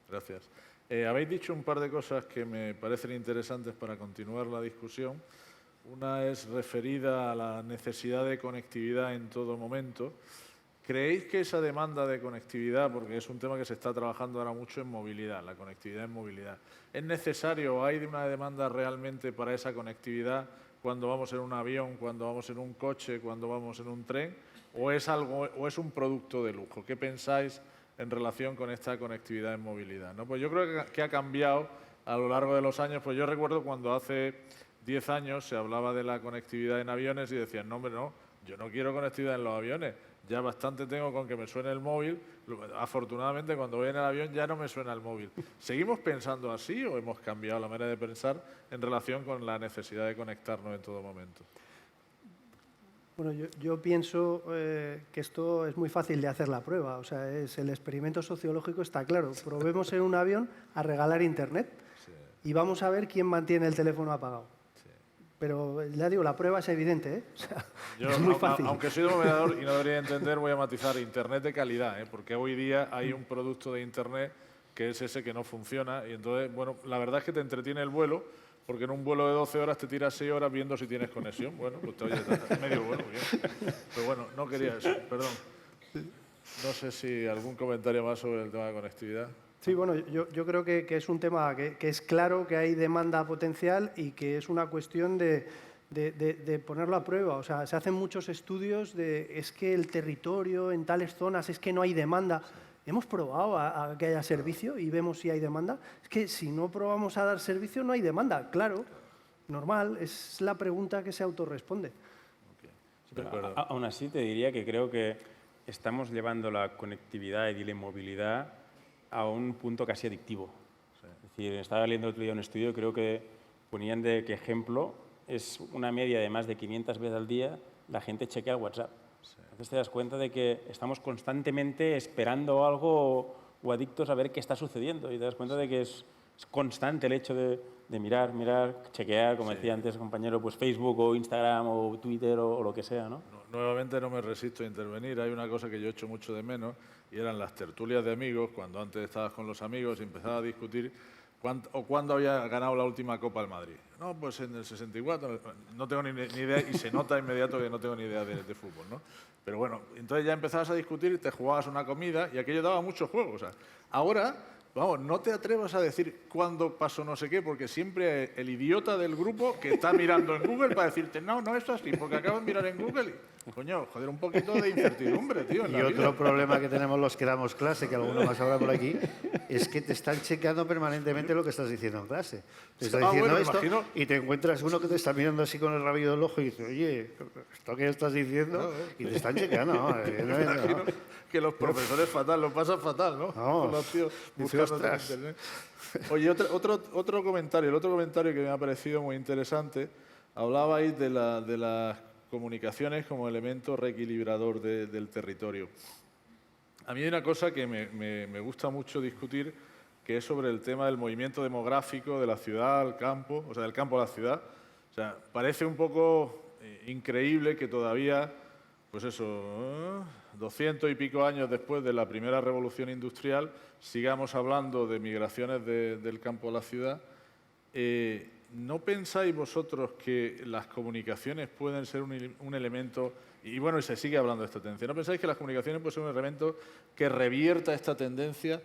Gracias. Habéis dicho un par de cosas que me parecen interesantes para continuar la discusión. Una es referida a la necesidad de conectividad en todo momento. ¿Creéis que esa demanda de conectividad, porque es un tema que se está trabajando ahora mucho en movilidad, la conectividad en movilidad, es necesario o hay una demanda realmente para esa conectividad cuando vamos en un avión, cuando vamos en un coche, cuando vamos en un tren, o es un producto de lujo? ¿Qué pensáis en relación con esta conectividad en movilidad, ¿no? Pues yo creo que ha cambiado a lo largo de los años. Pues yo recuerdo cuando hace 10 años se hablaba de la conectividad en aviones y decían, no, hombre, no, yo no quiero conectividad en los aviones, Ya bastante tengo con que me suene el móvil. Afortunadamente, cuando voy en el avión ya no me suena el móvil. ¿Seguimos pensando así o hemos cambiado la manera de pensar en relación con la necesidad de conectarnos en todo momento? Bueno, yo pienso que esto es muy fácil de hacer la prueba. O sea, el experimento sociológico está claro. Probemos en un avión a regalar Internet y vamos a ver quién mantiene el teléfono apagado. Pero ya digo, la prueba es evidente, ¿eh? O sea, es muy fácil. Aunque soy moderador y no debería entender, voy a matizar Internet de calidad, ¿eh? Porque hoy día hay un producto de Internet que es ese que no funciona y entonces, bueno, la verdad es que te entretiene el vuelo, porque en un vuelo de 12 horas te tiras 6 horas viendo si tienes conexión. Bueno, pues te oyes medio vuelo, bien. Pero bueno, no quería eso, perdón. No sé si algún comentario más sobre el tema de conectividad. Sí, bueno, yo creo que es un tema que es claro que hay demanda potencial y que es una cuestión de ponerlo a prueba. O sea, se hacen muchos estudios de es que el territorio en tales zonas es que no hay demanda. ¿Hemos probado a que haya servicio y vemos si hay demanda? Es que si no probamos a dar servicio no hay demanda. Claro, normal, es la pregunta que se autorresponde. Aún así te diría que creo que estamos llevando la conectividad y la movilidad a un punto casi adictivo. Es decir, estaba leyendo el otro día un estudio y creo que ponían de qué ejemplo es una media de más de 500 veces al día la gente chequea el WhatsApp. Entonces te das cuenta de que estamos constantemente esperando algo o adictos a ver qué está sucediendo y te das cuenta de que es constante el hecho de mirar, chequear, como decía antes el compañero, pues Facebook o Instagram o Twitter o lo que sea, ¿no? Nuevamente no me resisto a intervenir. Hay una cosa que yo echo mucho de menos y eran las tertulias de amigos, cuando antes estabas con los amigos y empezabas a discutir cuándo había ganado la última Copa al Madrid. No, pues en el 64, no tengo ni idea y se nota inmediato que no tengo ni idea de fútbol, ¿no? Pero bueno, entonces ya empezabas a discutir, te jugabas una comida y aquello daba muchos juegos. O sea, ahora, vamos, no te atrevas a decir cuándo pasó no sé qué, porque siempre el idiota del grupo que está mirando en Google para decirte, no es así, porque acabo de mirar en Google y, coño, joder, un poquito de incertidumbre, tío. Y otro problema que tenemos los que damos clase, que alguno más habrá por aquí, es que te están chequeando permanentemente lo que estás diciendo en clase. Te está diciendo bueno, esto imagino. y te encuentras uno que te está mirando así con el rabillo del ojo y dice, oye, ¿esto qué estás diciendo? Y te están chequeando. Imagino que los profesores lo pasan fatal, ¿no? No, Con los tíos dice, buscando en ostras. internet. Oye, otro comentario. El otro comentario que me ha parecido muy interesante, hablabais de las comunicaciones como elemento reequilibrador del territorio. A mí hay una cosa que me gusta mucho discutir, que es sobre el tema del movimiento demográfico de la ciudad al campo, o sea, del campo a la ciudad. O sea, parece un poco increíble que todavía, pues eso, 200 y pico años después de la primera revolución industrial, sigamos hablando de migraciones del campo a la ciudad. ¿No pensáis vosotros que las comunicaciones pueden ser un elemento, y bueno, y se sigue hablando de esta tendencia, ¿no pensáis que las comunicaciones pueden ser un elemento que revierta esta tendencia?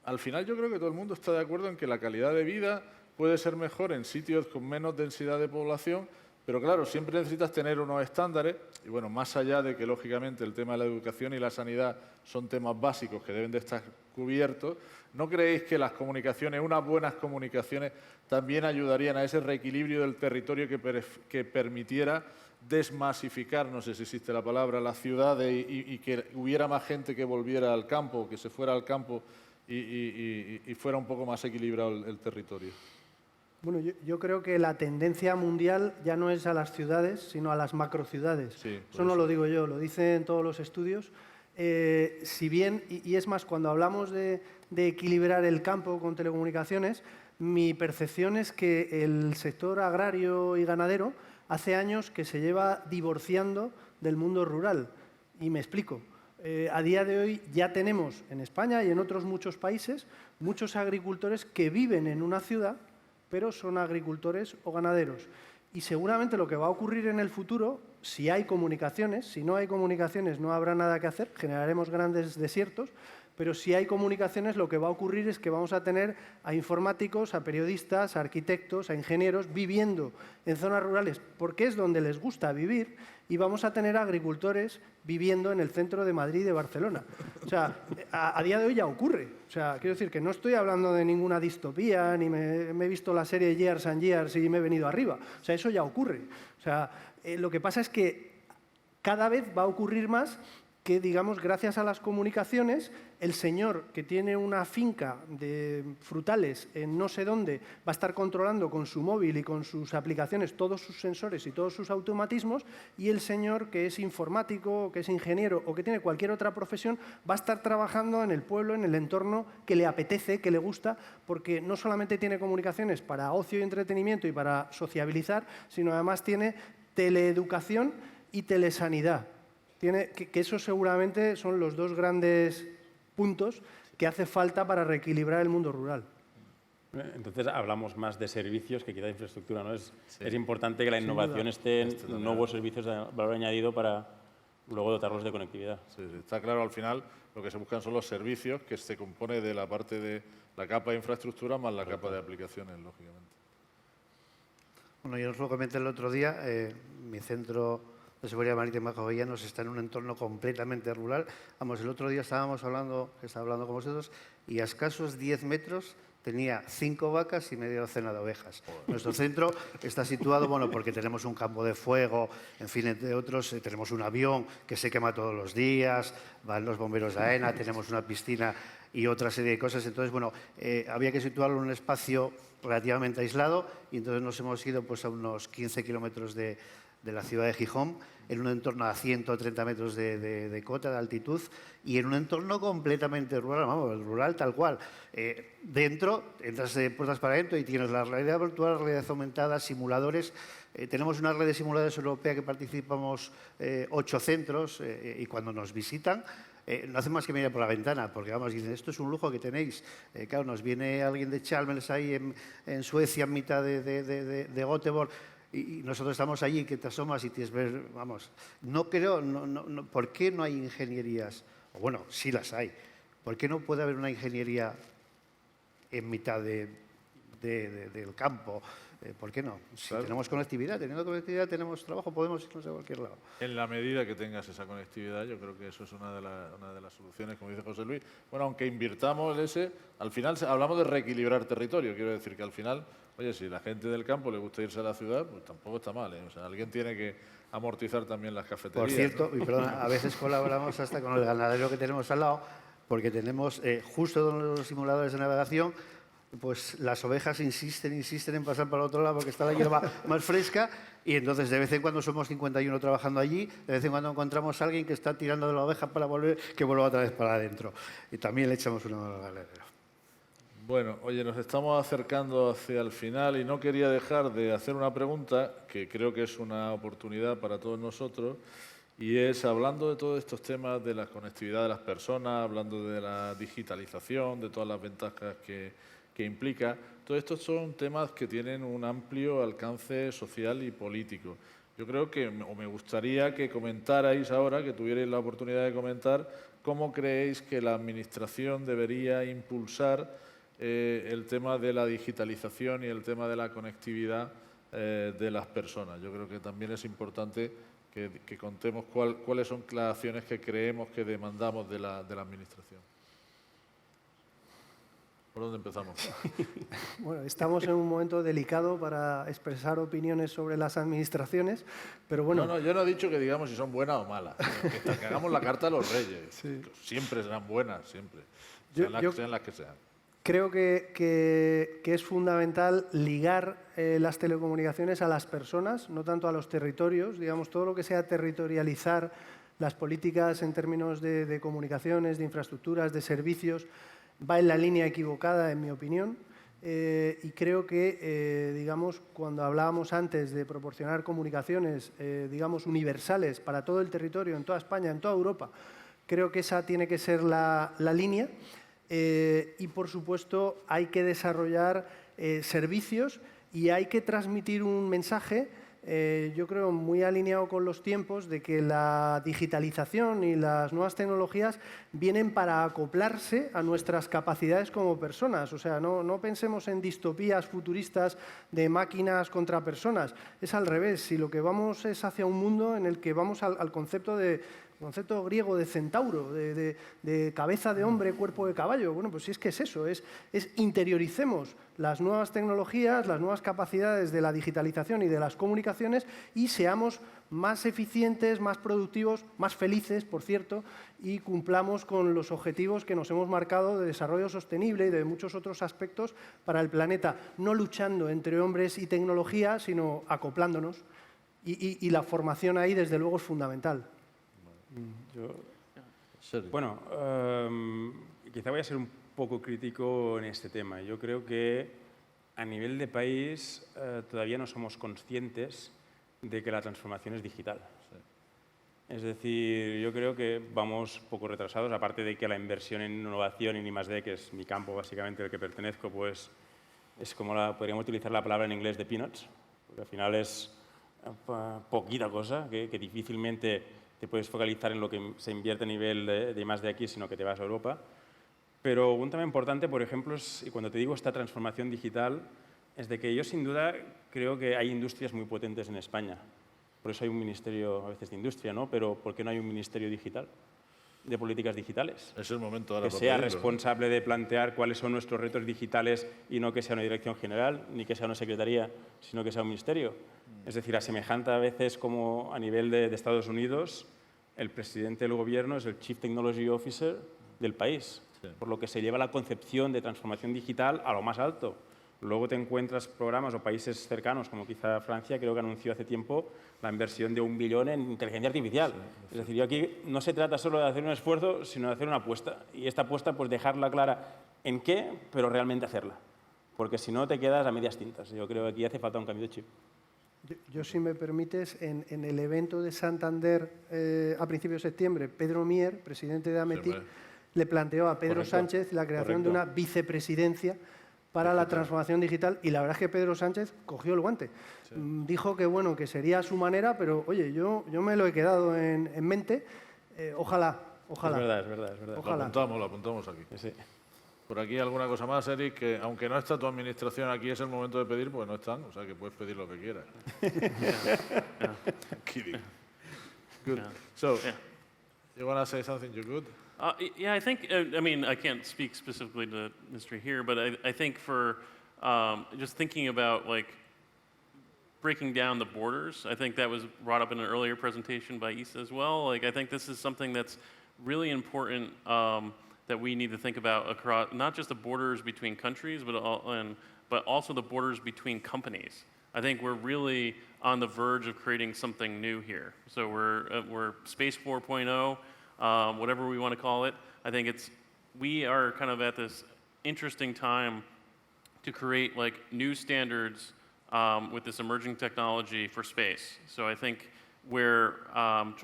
Al final yo creo que todo el mundo está de acuerdo en que la calidad de vida puede ser mejor en sitios con menos densidad de población, pero claro, siempre necesitas tener unos estándares y bueno, más allá de que lógicamente el tema de la educación y la sanidad son temas básicos que deben de estar cubiertos, ¿no creéis que las comunicaciones, unas buenas comunicaciones, también ayudarían a ese reequilibrio del territorio que permitiera desmasificar, no sé si existe la palabra, las ciudades y que hubiera más gente que volviera al campo, que se fuera al campo y fuera un poco más equilibrado el territorio? Bueno, yo creo que la tendencia mundial ya no es a las ciudades, sino a las macrociudades. Sí, eso no lo digo yo, lo dicen todos los estudios. Si bien, y es más, cuando hablamos de equilibrar el campo con telecomunicaciones, mi percepción es que el sector agrario y ganadero hace años que se lleva divorciando del mundo rural. Y me explico. A día de hoy ya tenemos en España y en otros muchos países muchos agricultores que viven en una ciudad, pero son agricultores o ganaderos. Y seguramente lo que va a ocurrir en el futuro, si hay comunicaciones, si no hay comunicaciones no habrá nada que hacer, generaremos grandes desiertos, pero si hay comunicaciones lo que va a ocurrir es que vamos a tener a informáticos, a periodistas, a arquitectos, a ingenieros viviendo en zonas rurales, porque es donde les gusta vivir, y vamos a tener agricultores viviendo en el centro de Madrid y de Barcelona. O sea, a día de hoy ya ocurre. O sea, quiero decir que no estoy hablando de ninguna distopía, ni me he visto la serie Years and Years y me he venido arriba. O sea, eso ya ocurre. O sea, lo que pasa es que cada vez va a ocurrir más que, digamos, gracias a las comunicaciones, el señor que tiene una finca de frutales en no sé dónde va a estar controlando con su móvil y con sus aplicaciones todos sus sensores y todos sus automatismos, y el señor que es informático, que es ingeniero o que tiene cualquier otra profesión va a estar trabajando en el pueblo, en el entorno que le apetece, que le gusta, porque no solamente tiene comunicaciones para ocio y entretenimiento y para sociabilizar, sino además tiene teleeducación y telesanidad. Que eso seguramente son los dos grandes puntos que hace falta para reequilibrar el mundo rural. Entonces hablamos más de servicios que quizá de infraestructura, ¿no? Es importante que la innovación esté en nuevos servicios de valor añadido para luego dotarlos de conectividad. Sí, está claro, al final lo que se buscan son los servicios, que se compone de la parte de la capa de infraestructura más la capa de aplicaciones, lógicamente. Bueno, yo os lo comenté el otro día, mi centro de seguridad marítima Jovellanos está en un entorno completamente rural. Vamos, el otro día estaba hablando con vosotros y a escasos 10 metros tenía 5 vacas y media docena de ovejas. Nuestro centro está situado, bueno, porque tenemos un campo de fuego, en fin, entre otros, tenemos un avión que se quema todos los días, van los bomberos de AENA, tenemos una piscina y otra serie de cosas. Entonces, bueno, había que situarlo en un espacio relativamente aislado y entonces nos hemos ido pues, a unos 15 kilómetros de la ciudad de Gijón, en un entorno a 130 metros de cota, de altitud, y en un entorno completamente rural, vamos, el rural tal cual. Dentro, entras de puertas para adentro y tienes la realidad virtual, realidad aumentada, simuladores. Tenemos una red de simuladores europea que participamos 8 centros y cuando nos visitan, no hacen más que mirar por la ventana, porque vamos, dicen, esto es un lujo que tenéis. Claro, nos viene alguien de Chalmers ahí en Suecia, en mitad de Göteborg, y nosotros estamos allí, que te asomas y tienes ver, vamos, no creo, ¿por qué no hay ingenierías? O bueno, sí las hay. ¿Por qué no puede haber una ingeniería en mitad del campo? ¿Por qué no? Si claro. Tenemos conectividad, teniendo conectividad tenemos trabajo, podemos irnos a cualquier lado. En la medida que tengas esa conectividad, yo creo que eso es una de las soluciones, como dice José Luis. Bueno, aunque invirtamos al final hablamos de reequilibrar territorio. Quiero decir que al final, oye, si la gente del campo le gusta irse a la ciudad, pues tampoco está mal, ¿eh? O sea, alguien tiene que amortizar también las cafeterías. Por cierto, ¿no? y perdona, a veces colaboramos hasta con el ganadero que tenemos al lado, porque tenemos justo donde los simuladores de navegación, pues las ovejas insisten en pasar para el otro lado porque está la hierba más fresca y entonces de vez en cuando somos 51 trabajando allí, de vez en cuando encontramos a alguien que está tirando de la oveja para que vuelva otra vez para adentro. Y también le echamos una mano al ganadero. Bueno, oye, nos estamos acercando hacia el final y no quería dejar de hacer una pregunta que creo que es una oportunidad para todos nosotros y es, hablando de todos estos temas de la conectividad de las personas, hablando de la digitalización, de todas las ventajas que implica, todos estos son temas que tienen un amplio alcance social y político. Yo creo que, o me gustaría que comentarais ahora, que tuvierais la oportunidad de comentar, cómo creéis que la Administración debería impulsar el tema de la digitalización y el tema de la conectividad de las personas. Yo creo que también es importante que contemos cuáles son las acciones que creemos que demandamos de la Administración. ¿Por dónde empezamos? Bueno, estamos en un momento delicado para expresar opiniones sobre las administraciones, pero bueno... No, yo no he dicho que digamos si son buenas o malas, que hagamos la carta a los reyes. Sí. Siempre serán buenas, siempre, sean las que sean. Creo que es fundamental ligar las telecomunicaciones a las personas, no tanto a los territorios. Digamos, todo lo que sea territorializar las políticas en términos de comunicaciones, de infraestructuras, de servicios, va en la línea equivocada, en mi opinión. Y creo que, digamos, cuando hablábamos antes de proporcionar comunicaciones, digamos, universales para todo el territorio, en toda España, en toda Europa, creo que esa tiene que ser la línea. Y, por supuesto, hay que desarrollar servicios y hay que transmitir un mensaje, yo creo, muy alineado con los tiempos, de que la digitalización y las nuevas tecnologías vienen para acoplarse a nuestras capacidades como personas. O sea, no pensemos en distopías futuristas de máquinas contra personas. Es al revés. Si lo que vamos es hacia un mundo en el que vamos al concepto de concepto griego de centauro, de cabeza de hombre, cuerpo de caballo. Bueno, pues sí, es que es eso, es interioricemos las nuevas tecnologías, las nuevas capacidades de la digitalización y de las comunicaciones y seamos más eficientes, más productivos, más felices, por cierto, y cumplamos con los objetivos que nos hemos marcado de desarrollo sostenible y de muchos otros aspectos para el planeta, no luchando entre hombres y tecnología, sino acoplándonos. Y la formación ahí, desde luego, es fundamental. Bueno, quizá voy a ser un poco crítico en este tema. Yo creo que a nivel de país todavía no somos conscientes de que la transformación es digital. Es decir, yo creo que vamos poco retrasados, aparte de que la inversión en innovación y I+D, que es mi campo básicamente al que pertenezco, pues es como podríamos utilizar la palabra en inglés de peanuts, porque al final es poquita cosa, que difícilmente te puedes focalizar en lo que se invierte a nivel de I+D aquí, sino que te vas a Europa. Pero un tema importante, por ejemplo, y cuando te digo esta transformación digital, es de que yo sin duda creo que hay industrias muy potentes en España. Por eso hay un ministerio a veces de industria, ¿no? Pero ¿por qué no hay un ministerio digital, de políticas digitales? Es el momento ahora que para sea pedirlo, responsable de plantear cuáles son nuestros retos digitales y no que sea una dirección general, ni que sea una secretaría, sino que sea un ministerio. Es decir, a semejante a veces como a nivel de Estados Unidos, el presidente del gobierno es el Chief Technology Officer del país, por lo que se lleva la concepción de transformación digital a lo más alto. Luego te encuentras programas o países cercanos, como quizá Francia, creo que anunció hace tiempo la inversión de 1 billón en inteligencia artificial. Es decir, yo aquí no se trata solo de hacer un esfuerzo, sino de hacer una apuesta. Y esta apuesta, pues dejarla clara en qué, pero realmente hacerla. Porque si no, te quedas a medias tintas. Yo creo que aquí hace falta un cambio de chip. Yo, si me permites, en el evento de Santander a principios de septiembre, Pedro Mier, presidente de Ametic, le planteó a Pedro Sánchez la creación de una vicepresidencia para la transformación digital y la verdad es que Pedro Sánchez cogió el guante. Dijo que, bueno, que sería su manera, pero oye, yo me lo he quedado en mente. Ojalá. Es verdad. Ojalá. Lo apuntamos aquí. Sí. Por aquí alguna cosa más, Eric, que aunque no está tu administración aquí, es el momento de pedir, porque no están, o sea que puedes pedir lo que quieras. Kidding. Good. So, you want to say something, you're good? Yeah, I think, I mean, I can't speak specifically to the industry here, but I think for just thinking about like breaking down the borders, I think that was brought up in an earlier presentation by Issa as well. Like, I think this is something that's really important that we need to think about across, not just the borders between countries, but also the borders between companies. I think we're really on the verge of creating something new here. So we're Space 4.0. Whatever we want to call it. I think we are kind of at this interesting time to create like new standards with this emerging technology for space. So I think where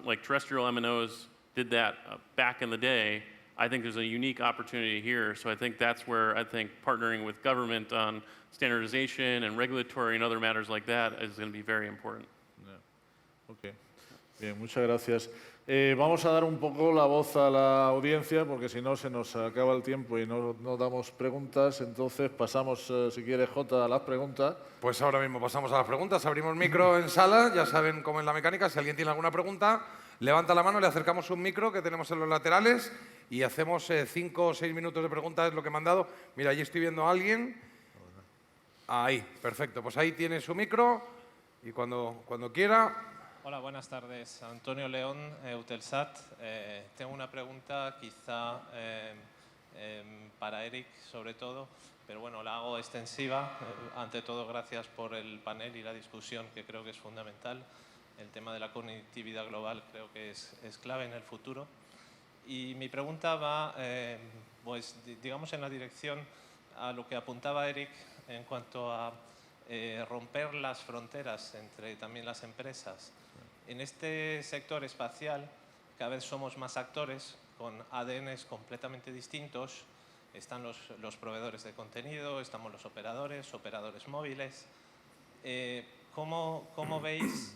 like terrestrial MNOs did that back in the day, I think there's a unique opportunity here. So I think that's where I think partnering with government on standardization and regulatory and other matters like that is going to be very important. Yeah. Okay. Bien, muchas gracias. Vamos a dar un poco la voz a la audiencia, porque si no se nos acaba el tiempo y no damos preguntas. Entonces pasamos, si quiere, Jota, a las preguntas. Pues ahora mismo pasamos a las preguntas. Abrimos micro en sala, ya saben cómo es la mecánica. Si alguien tiene alguna pregunta, levanta la mano, le acercamos un micro que tenemos en los laterales y hacemos 5 o 6 minutos de preguntas, es lo que me han dado. Mira, allí estoy viendo a alguien. Ahí, perfecto. Pues ahí tiene su micro y cuando quiera. Hola, buenas tardes. Antonio León, Eutelsat. Tengo una pregunta quizá para Eric sobre todo, pero bueno, la hago extensiva. Ante todo, gracias por el panel y la discusión, que creo que es fundamental. El tema de la conectividad global creo que es clave en el futuro. Y mi pregunta va, pues, digamos, en la dirección a lo que apuntaba Eric en cuanto a romper las fronteras entre también las empresas. En este sector espacial cada vez somos más actores con ADNs completamente distintos. Están los proveedores de contenido, estamos los operadores móviles. ¿Cómo veis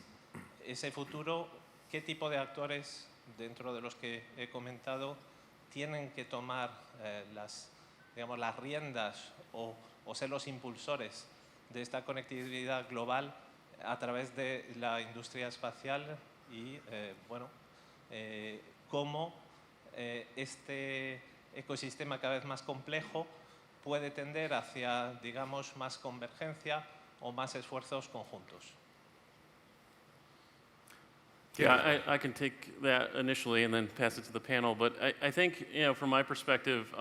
ese futuro? ¿Qué tipo de actores dentro de los que he comentado tienen que tomar las riendas o ser los impulsores de esta conectividad global a través de la industria espacial y cómo este ecosistema cada vez más complejo puede tender hacia, digamos, más convergencia o más esfuerzos conjuntos. Yeah, I can take that initially and then pass it to the panel. But I think, from my perspective,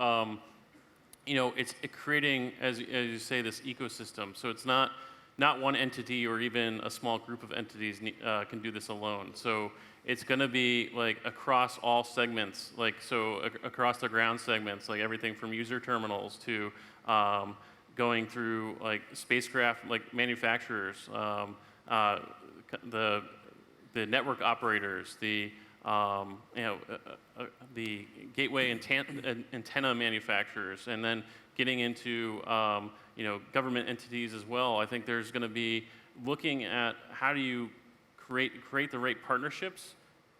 it's creating, as you say, this ecosystem. So it's not one entity or even a small group of entities can do this alone. So it's going to be like across all segments, across the ground segments, like everything from user terminals to going through like spacecraft, like manufacturers, the network operators, the gateway antenna manufacturers, and then getting into government entities as well. I think there's going to be looking at how do you create the right partnerships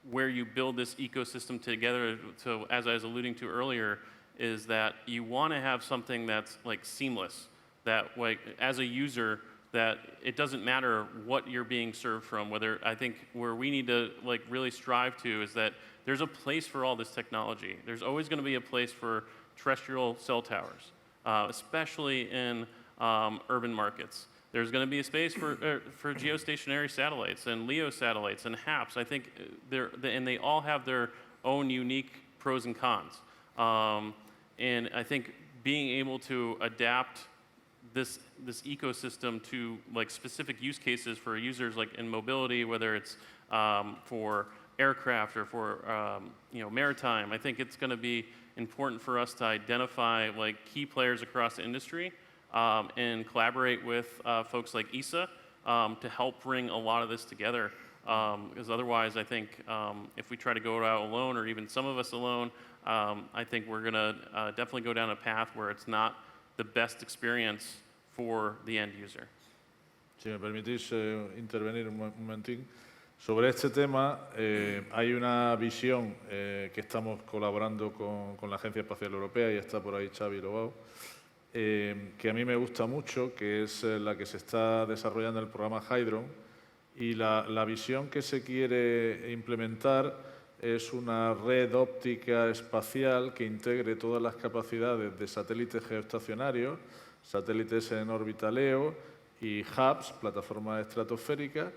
where you build this ecosystem together. So as I was alluding to earlier, is that you want to have something that's like seamless, that like as a user, that it doesn't matter what you're being served from, I think where we need to like really strive to is that there's a place for all this technology. There's always going to be a place for terrestrial cell towers, especially in urban markets. There's going to be a space for geostationary satellites and LEO satellites and HAPS. I think and they all have their own unique pros and cons. And I think being able to adapt this ecosystem to like specific use cases for users, like in mobility, whether it's for aircraft or for maritime. I think it's going to be important for us to identify like key players across the industry and collaborate with folks like ESA to help bring a lot of this together. Because otherwise, I think if we try to go out alone, or even some of us alone, I think we're going to definitely go down a path where it's not the best experience for the end user. Si me permitís intervenir un momentín. Sobre este tema hay una visión que estamos colaborando con la Agencia Espacial Europea, y está por ahí Xavi Lobau, que a mí me gusta mucho, que es la que se está desarrollando en el programa Hydron, y la visión que se quiere implementar es una red óptica espacial que integre todas las capacidades de satélites geoestacionarios, satélites en órbita LEO y hubs, plataformas estratosféricas,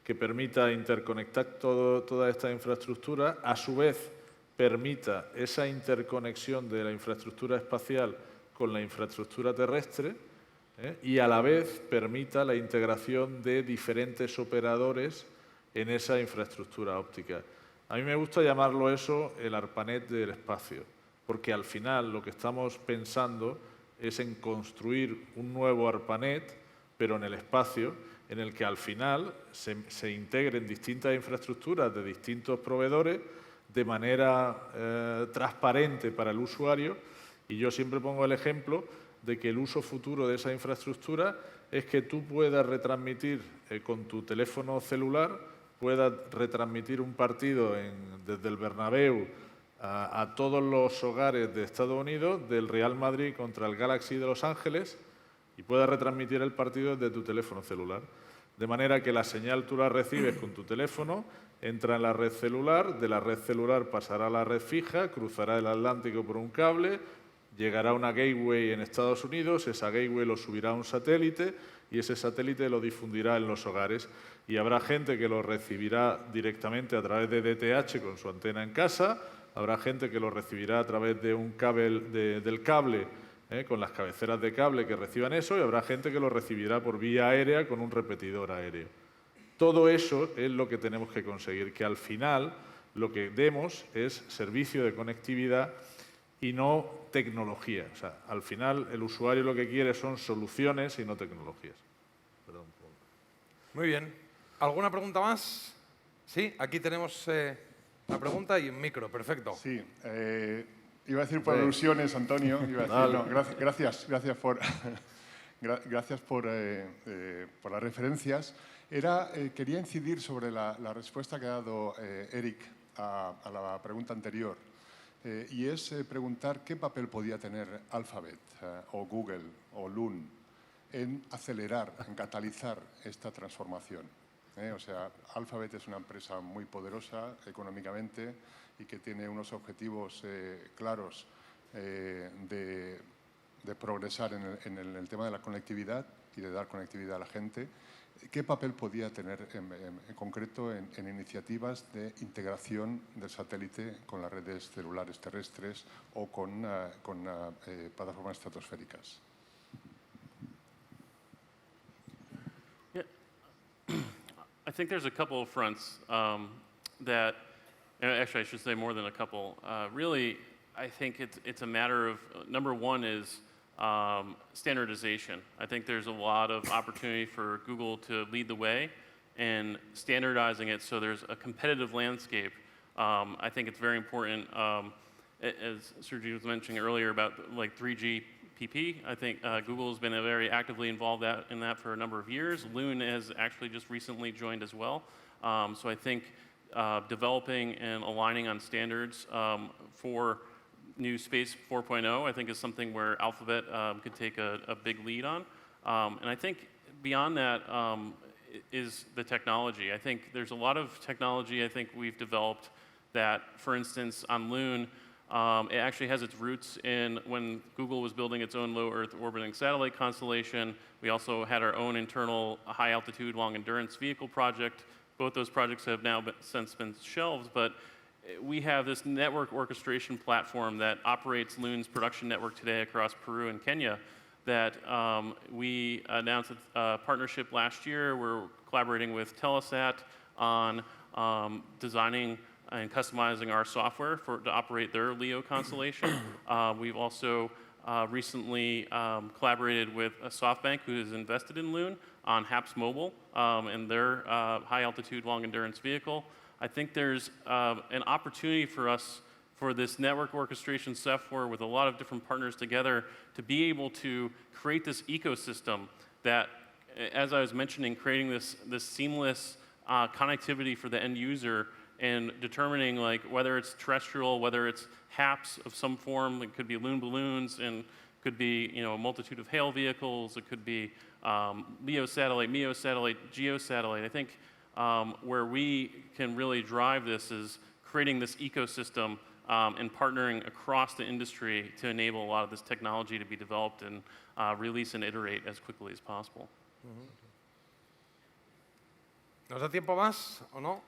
que permita interconectar toda esta infraestructura, a su vez permita esa interconexión de la infraestructura espacial con la infraestructura terrestre, y a la vez permita la integración de diferentes operadores en esa infraestructura óptica. A mí me gusta llamarlo eso el ARPANET del espacio, porque al final lo que estamos pensando es en construir un nuevo ARPANET, pero en el espacio, en el que al final se integren distintas infraestructuras de distintos proveedores de manera transparente para el usuario. Y yo siempre pongo el ejemplo de que el uso futuro de esa infraestructura es que tú puedas retransmitir con tu teléfono celular, puedas retransmitir un partido desde el Bernabéu a todos los hogares de Estados Unidos, del Real Madrid contra el Galaxy de Los Ángeles, y puedas retransmitir el partido desde tu teléfono celular. De manera que la señal tú la recibes con tu teléfono, entra en la red celular, de la red celular pasará a la red fija, cruzará el Atlántico por un cable, llegará a una gateway en Estados Unidos, esa gateway lo subirá a un satélite y ese satélite lo difundirá en los hogares. Y habrá gente que lo recibirá directamente a través de DTH con su antena en casa, habrá gente que lo recibirá a través de un cable, del cable, con las cabeceras de cable que reciban eso, y habrá gente que lo recibirá por vía aérea con un repetidor aéreo. Todo eso es lo que tenemos que conseguir, que al final lo que demos es servicio de conectividad y no tecnología. O sea, al final el usuario lo que quiere son soluciones y no tecnologías. Perdón. Muy bien. ¿Alguna pregunta más? Sí, aquí tenemos la pregunta y un micro. Perfecto. Sí. Iba a decir por alusiones, Antonio. Iba a decir, no, gracias por las referencias. Quería incidir sobre la respuesta que ha dado Eric a la pregunta anterior. Y es preguntar qué papel podía tener Alphabet o Google o Loon en acelerar, en catalizar esta transformación. O sea, Alphabet es una empresa muy poderosa económicamente y que tiene unos objetivos claros de progresar en el tema de la conectividad y de dar conectividad a la gente, ¿qué papel podía tener en concreto en iniciativas de integración del satélite con las redes celulares terrestres o con plataformas estratosféricas? Yeah. I think there's a couple of fronts that, actually I should say more than a couple. Really, I think it's a matter of, number one is standardization. I think there's a lot of opportunity for Google to lead the way in standardizing it so there's a competitive landscape. I think it's very important, as Sergey was mentioning earlier about like 3GPP, I think Google has been very actively involved in that for a number of years. Loon has actually just recently joined as well. So I think developing and aligning on standards for new Space 4.0, I think, is something where Alphabet could take a big lead on. And I think beyond that is the technology. I think there's a lot of technology I think we've developed that, for instance, on Loon, it actually has its roots in when Google was building its own low Earth orbiting satellite constellation. We also had our own internal high altitude, long endurance vehicle project. Both those projects have now since been shelved, but we have this network orchestration platform that operates Loon's production network today across Peru and Kenya that we announced a partnership last year. We're collaborating with Telesat on designing and customizing our software to operate their LEO constellation. We've also recently collaborated with SoftBank, who has invested in Loon, on HAPS Mobile and their high altitude, long endurance vehicle. I think there's an opportunity for us for this network orchestration software with a lot of different partners together to be able to create this ecosystem that, as I was mentioning, creating this seamless connectivity for the end user and determining like whether it's terrestrial, whether it's HAPS of some form, it could be Loon balloons and could be a multitude of HALE vehicles, it could be LEO satellite, MEO satellite, GEO satellite. I think where we can really drive this is creating this ecosystem and partnering across the industry to enable a lot of this technology to be developed and release and iterate as quickly as possible. ¿Nos da tiempo más o no?